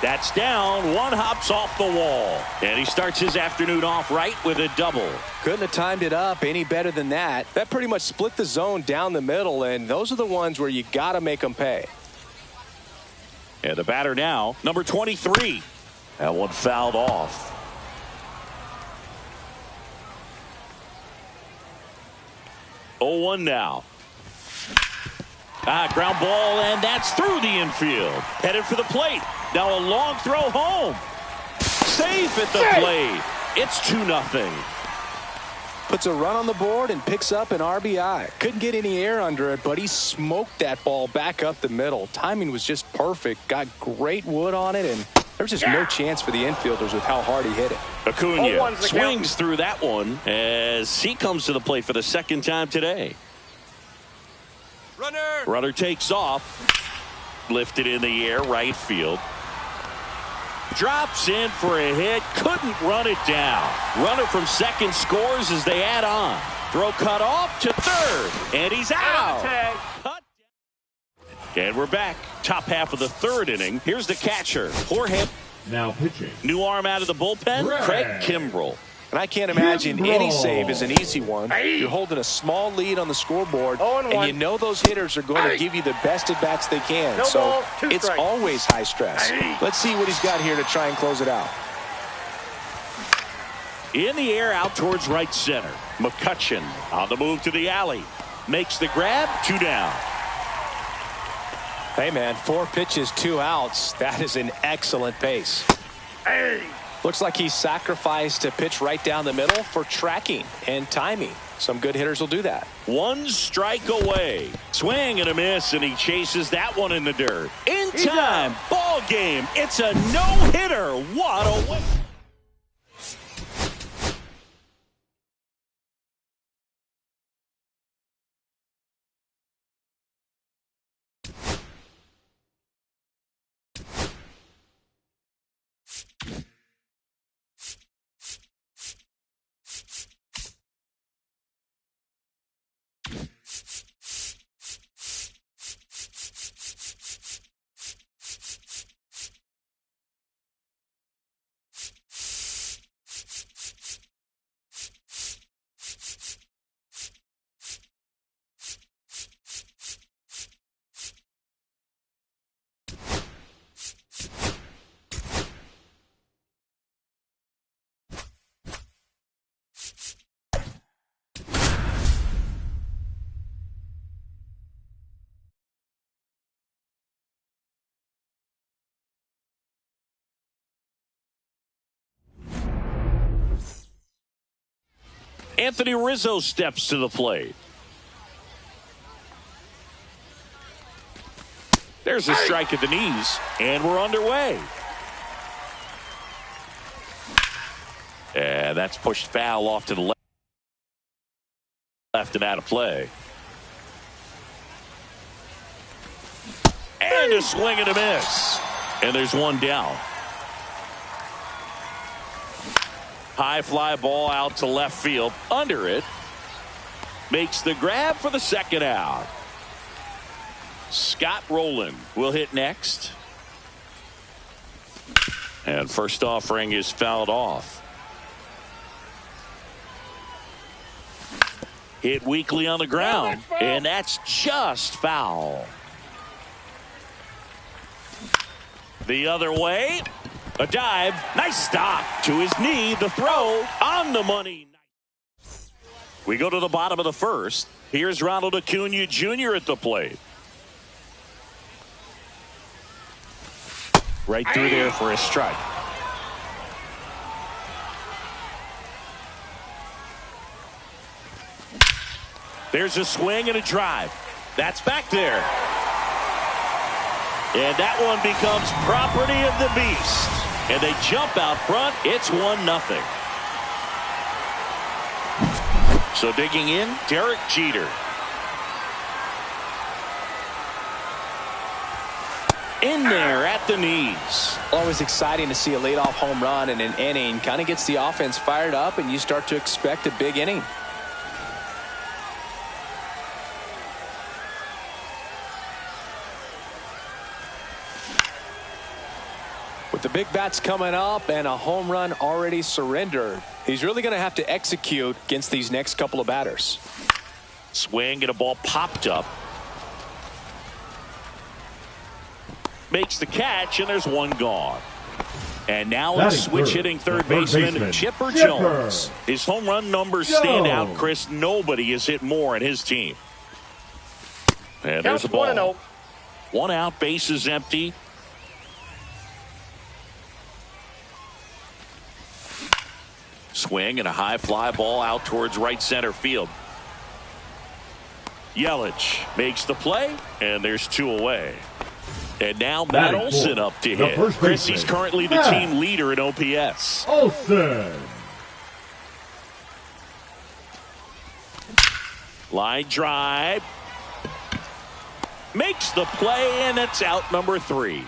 That's down. One hops off the wall. And he starts his afternoon off right with a double. Couldn't have timed it up any better than that. That pretty much split the zone down the middle, and those are the ones where you got to make them pay. And the batter now, number 23. That one fouled off. Oh, 1 now. Ground ball, and that's through the infield. Headed for the plate. Now a long throw home. Safe at the plate. It's 2-0. Puts a run on the board and picks up an RBI. Couldn't get any air under it, but he smoked that ball back up the middle. Timing was just perfect. Got great wood on it, and there was just no chance for the infielders with how hard he hit it. Acuna swings through that one as he comes to the plate for the 2nd time today. Runner takes off. Lifted in the air, right field. Drops in for a hit. Couldn't run it down. Runner from second scores as they add on. Throw cut off to third. And he's out. And we're back. Top half of the 3rd inning. Here's the catcher, Jorge. Now pitching. New arm out of the bullpen, Craig Kimbrell. And I can't imagine any save is an easy one. You're holding a small lead on the scoreboard, and you know those hitters are going to give you the best at-bats they can. No so ball, two it's strikes. always high stress. Let's see what he's got here to try and close it out. In the air out towards right center. McCutchen on the move to the alley. Makes the grab, 2 down. Hey, man, 4 pitches, 2 outs. That is an excellent pace. Looks like he sacrificed a pitch right down the middle for tracking and timing. Some good hitters will do that. 1 strike away. Swing and a miss, and he chases that one in the dirt. In time, ball game. It's a no-hitter. What a win. Anthony Rizzo steps to the plate. There's a strike at the knees, and we're underway. And that's pushed foul off to the left and out of play. And a swing and a miss. And there's 1 down. High fly ball out to left field. Under it. Makes the grab for the 2nd out. Scott Rowland will hit next. And first offering is fouled off. Hit weakly on the ground. And that's just foul. The other way. A dive. Nice stop. To his knee. The throw on the money. We go to the bottom of the 1st. Here's Ronald Acuna Jr. at the plate. Right through there for a strike. There's a swing and a drive. That's back there. And that one becomes property of the Beast. And they jump out front. It's 1-0. So digging in, Derek Jeter. In there at the knees. Always exciting to see a leadoff home run in an inning. Kind of gets the offense fired up, and you start to expect a big inning. With the big bats coming up and a home run already surrendered, he's really going to have to execute against these next couple of batters. Swing and a ball popped up. Makes the catch, and there's 1 gone. And now let's switch hitting third baseman Chipper Jones. His home run numbers stand out, Chris. Nobody has hit more in his team. And there's a ball. 1 out, base is empty. Swing and a high fly ball out towards right center field. Yelich makes the play, and there's 2 away. And now Matt Olson up to hit. Chris, he's currently the team leader in OPS. Olson. Line drive. Makes the play, and it's out number 3.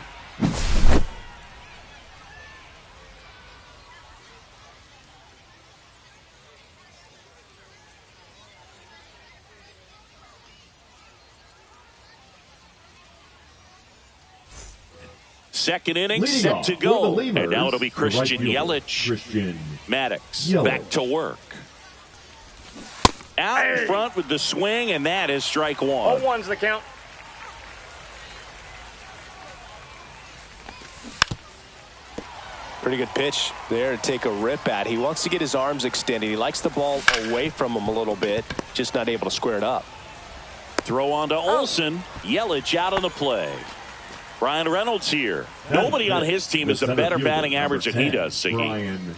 Second inning Leading set off to for go. the Lemurs, And now it'll be the right Christian fielder, Yelich. Christian Maddox Yelich. back to work. Out in front with the swing, and that is strike one. 0-1's the count. Pretty good pitch there to take a rip at. He wants to get his arms extended. He likes the ball away from him a little bit, just not able to square it up. Throw on to Olsen. Yelich out on the play. Brian Reynolds here. Nobody on his team has a better batting average than he does, Siggy. Brian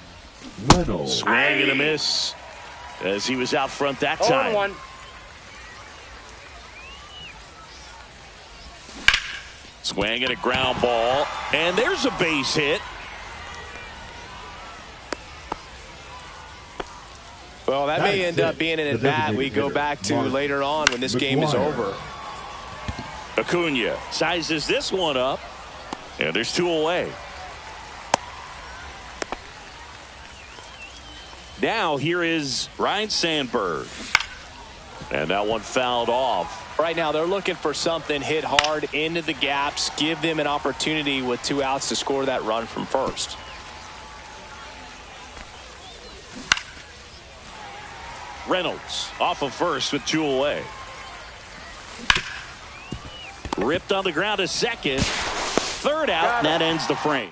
Reynolds. Swing and a miss as he was out front that time. 0-1. Swing and a ground ball. And there's a base hit. Well, that may end up being an at-bat we go back to later on when this game is over. Acuna sizes this one up. And there's two away. Now here is Ryne Sandberg. And that one fouled off. Right now they're looking for something, hit hard into the gaps, give them an opportunity with 2 outs to score that run from first. Reynolds off of first with 2 away. Ripped on the ground to second. Third out, and that ends the frame.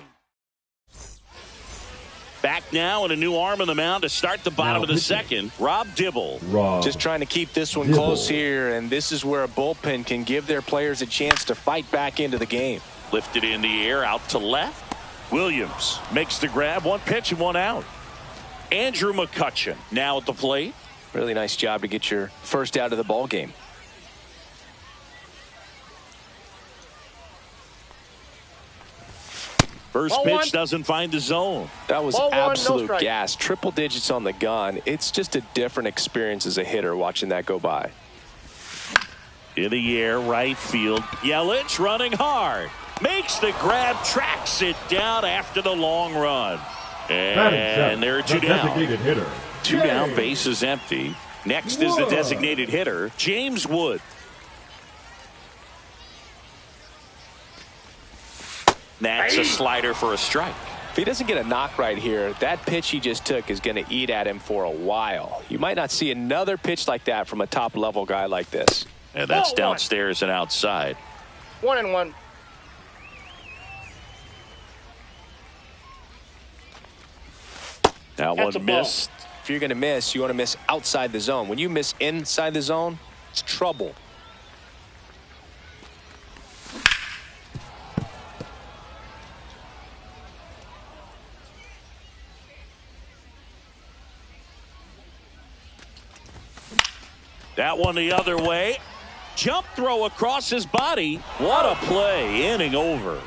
Back now and a new arm on the mound to start the bottom of the second. Rob Dibble. Just trying to keep this one close here, and this is where a bullpen can give their players a chance to fight back into the game. Lifted in the air out to left. Williams makes the grab. 1 pitch and 1 out. Andrew McCutchen now at the plate. Really nice job to get your first out of the ball game. First pitch doesn't find the zone. That was 0-1, absolute no gas. Triple digits on the gun. It's just a different experience as a hitter watching that go by. In the air, right field. Yelich running hard. Makes the grab, tracks it down after the long run. And there are 2 down. Designated hitter. 2 down, base is empty. Next is the designated hitter, James Wood. That's a slider for a strike. If he doesn't get a knock right here, that pitch he just took is going to eat at him for a while. You might not see another pitch like that from a top-level guy like this. And that's downstairs and outside. 1-1. That That's one a ball. missed. If you're going to miss, you want to miss outside the zone. When you miss inside the zone, it's trouble. That one the other way. Jump throw across his body. What a play. Inning over.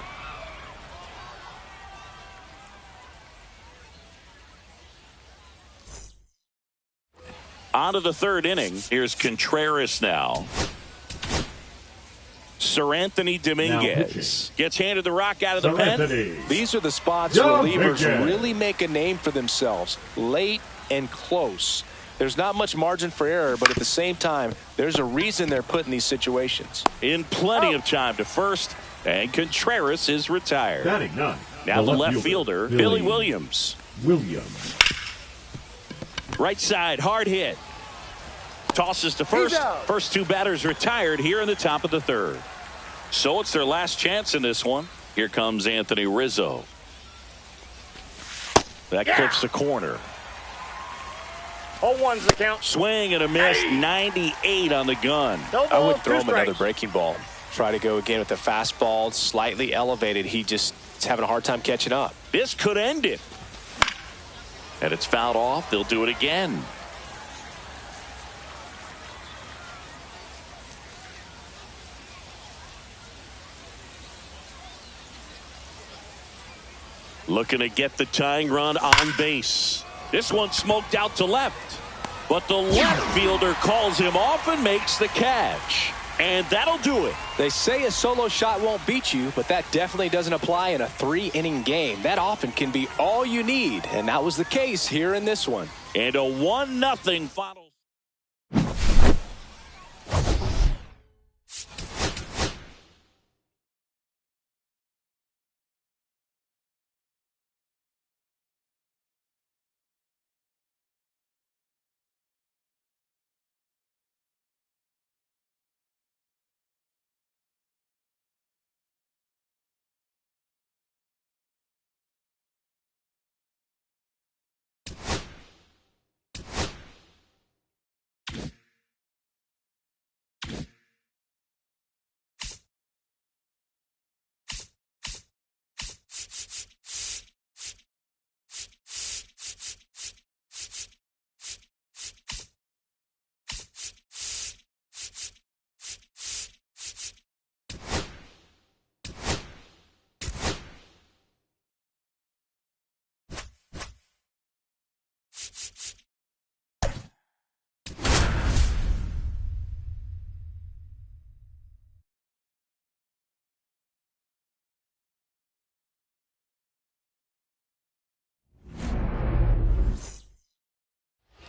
On to the third inning. Here's Contreras now. Seranthony Dominguez gets handed the rock out of the pen. These are the spots where relievers really make a name for themselves. Late and close. There's not much margin for error, but at the same time, there's a reason they're put in these situations. In plenty of time to first, and Contreras is retired. Batting 9. Now the left fielder, Billy Williams. Right side, hard hit. Tosses to first. First 2 batters retired here in the top of the third. So it's their last chance in this one. Here comes Anthony Rizzo. That clips the corner. 0-1's the count. Swing and a miss. 98 on the gun. No I ball, would throw 2 him another strikes. breaking ball. Try to go again with the fastball, slightly elevated. He just is having a hard time catching up. This could end it. And it's fouled off. They'll do it again. Looking to get the tying run on base. This one smoked out to left. But the left fielder calls him off and makes the catch. And that'll do it. They say a solo shot won't beat you, but that definitely doesn't apply in a 3-inning game. That often can be all you need, and that was the case here in this one. And a 1-0 final.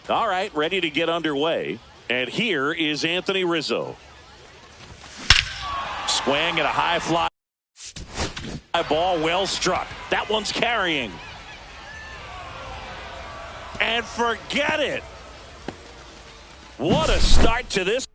All right, ready to get underway. And here is Anthony Rizzo. Swing and a high fly ball, well struck. That one's carrying. And forget it. What a start to this.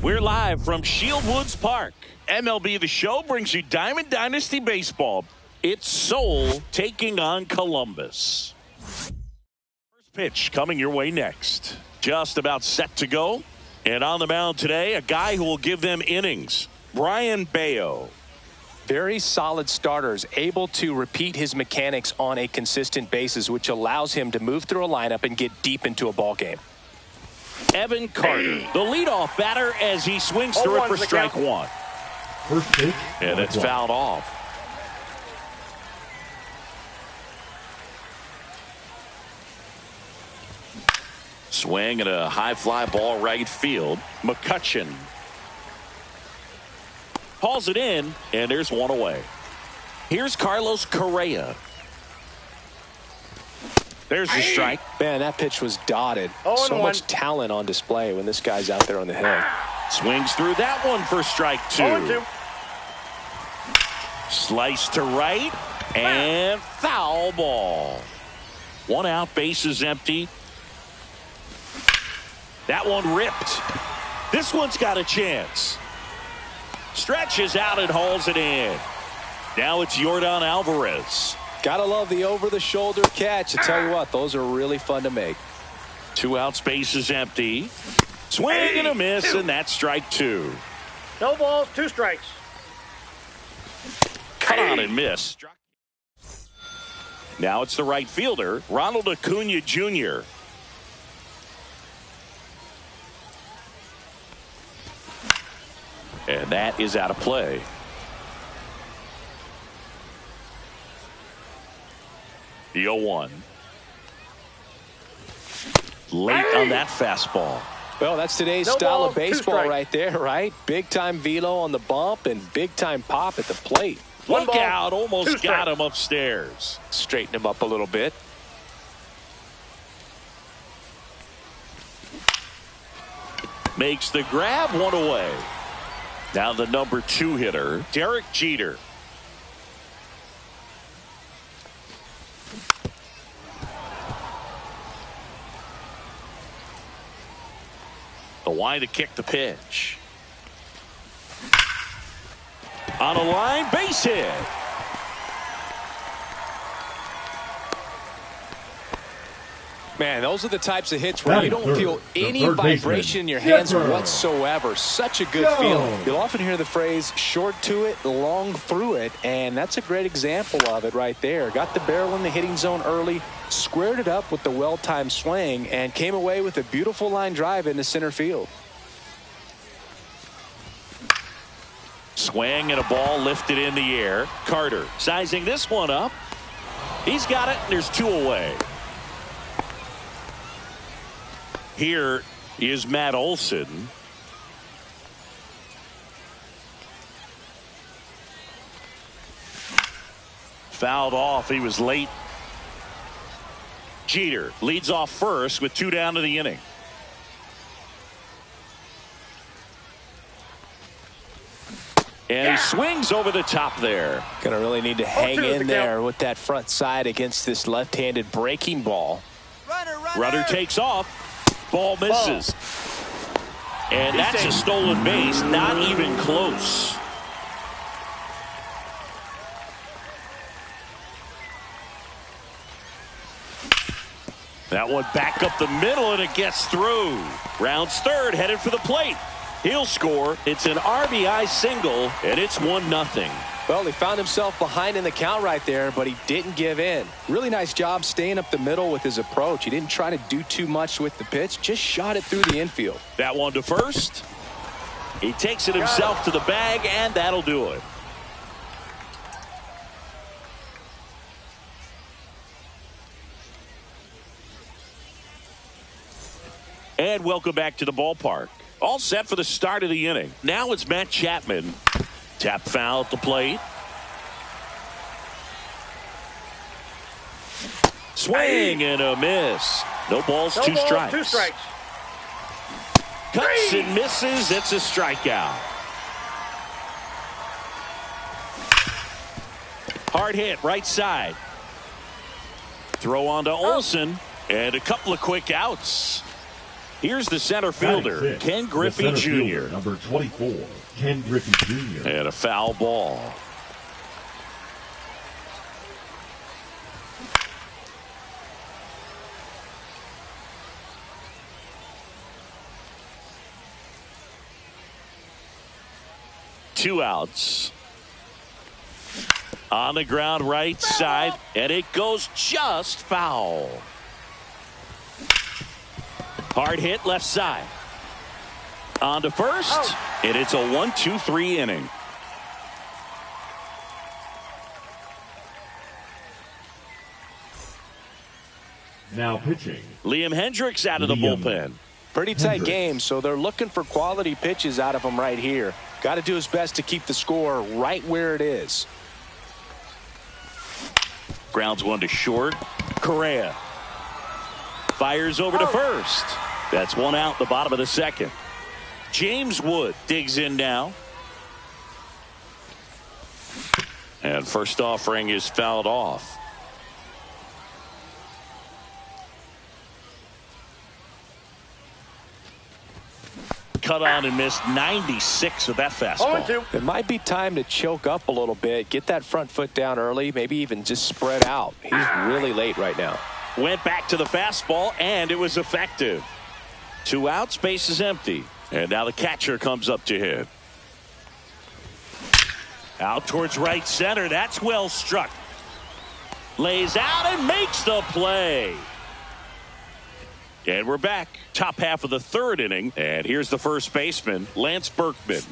We're live from Shield Woods Park. MLB The Show brings you Diamond Dynasty Baseball. It's Seoul taking on Columbus. First pitch coming your way next. Just about set to go. And on the mound today, a guy who will give them innings. Brayan Bello. Very solid starters, able to repeat his mechanics on a consistent basis, which allows him to move through a lineup and get deep into a ball game. Evan Carter, the leadoff batter, as he swings through it for strike one. First pitch. And it's fouled off. Swing and a high fly ball right field. McCutchen hauls it in, and there's one away. Here's Carlos Correa. There's the strike. Man, that pitch was dotted. So much talent on display when this guy's out there on the hill. Swings through that one for strike two. 0-2. Slice to right and foul ball. One out, bases empty. That one ripped. This one's got a chance. Stretches out and hauls it in. Now it's Yordan Alvarez. Gotta love the over-the-shoulder catch. I tell you what, those are really fun to make. 2 outs, bases empty. Swing and a miss, and that's strike two. No balls, 2 strikes. Cut on and miss. Now it's the right fielder, Ronald Acuna Jr. And that is out of play. The 0-1. Late on that fastball. Well, that's today's style of baseball right there, right? Big-time velo on the bump and big-time pop at the plate. Look out, almost got him upstairs. Straighten him up a little bit. Makes the grab, one away. Now the number 2 hitter, Derek Jeter. The line to kick the pitch. On a line, base hit. Man, those are the types of hits where you don't feel any vibration in your hands whatsoever. Such a good feeling. You'll often hear the phrase short to it, long through it, and that's a great example of it right there. Got the barrel in the hitting zone early, squared it up with the well-timed swing, and came away with a beautiful line drive into center field. Swing and a ball lifted in the air. Carter sizing this one up. He's got it, and there's 2 away. Here is Matt Olson. Fouled off. He was late. Jeter leads off first with 2 down to the inning. And he swings over the top there. Gonna really need to hang in there with that front side against this left-handed breaking ball. Runner takes off. Ball misses. And that's a stolen base. Not even close. That one back up the middle, and it gets through. Rounds third, headed for the plate. He'll score. It's an RBI single, and it's 1-0. Well, he found himself behind in the count right there, but he didn't give in. Really nice job staying up the middle with his approach. He didn't try to do too much with the pitch, just shot it through the infield. That one to first. He takes it himself to the bag, and that'll do it. And welcome back to the ballpark. All set for the start of the inning. Now it's Matt Chapman. Tap foul at the plate. Swing and a miss. No balls, No two balls, strikes. 2 strikes. Cuts and misses. It's a strikeout. Hard hit, right side. Throw on to Olson. And a couple of quick outs. Here's the center fielder, Ken Griffey Jr. Number 24, Ken Griffey Jr. And a foul ball. Two outs. On the ground right side, and it goes just foul. Hard hit left side. On to first, and it's a 1-2-3 inning. Now pitching, Liam Hendricks out of the bullpen. Pretty tight Hendricks. game, so they're looking for quality pitches out of him right here. Got to do his best to keep the score right where it is. Grounds one to short. Correa fires over to first. That's one out, the bottom of the second. James Wood digs in now. And first offering is fouled off. Cut on and missed 96 with that fastball. 0-2. It might be time to choke up a little bit, get that front foot down early, maybe even just spread out. He's really late right now. Went back to the fastball, and it was effective. 2 outs, base is empty. And now the catcher comes up to hit. Out towards right center. That's well struck. Lays out and makes the play. And we're back. Top half of the third inning. And here's the first baseman, Lance Berkman.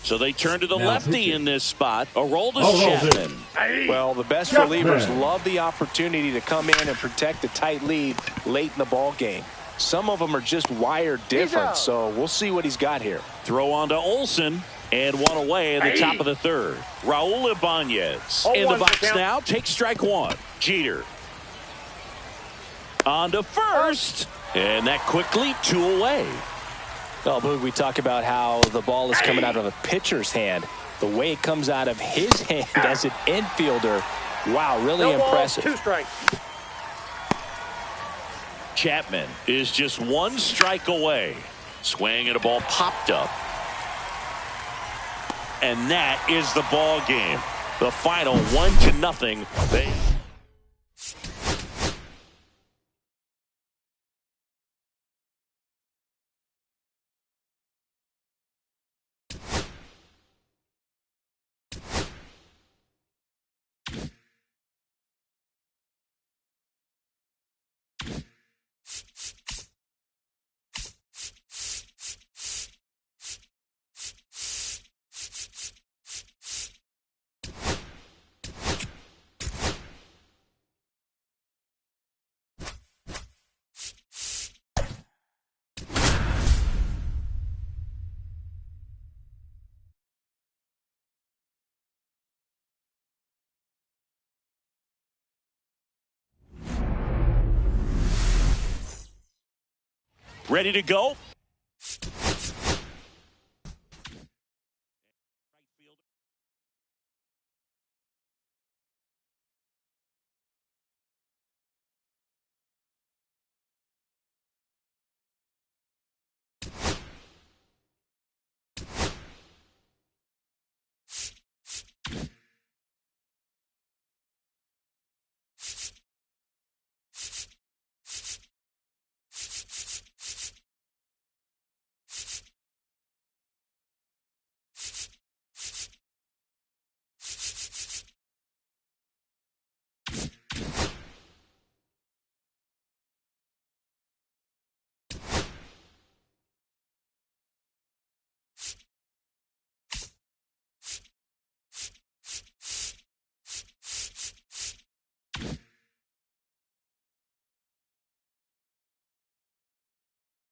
So they turn to the lefty in this spot. Aroldis Chapman. Well, the best relievers love the opportunity to come in and protect a tight lead late in the ball game. Some of them are just wired different, so we'll see what he's got here. Throw on to Olson, and one away in the top of the third. Raul Ibanez in the box now. Takes strike one. Jeter on to first, and that quickly 2 away. Well, Boog, we talk about how the ball is coming out of a pitcher's hand. The way it comes out of his hand as an infielder, wow, really impressive. 2 strikes. Chapman is just 1 strike away. Swing and a ball popped up. And that is the ball game. The final 1-0. They Ready to go?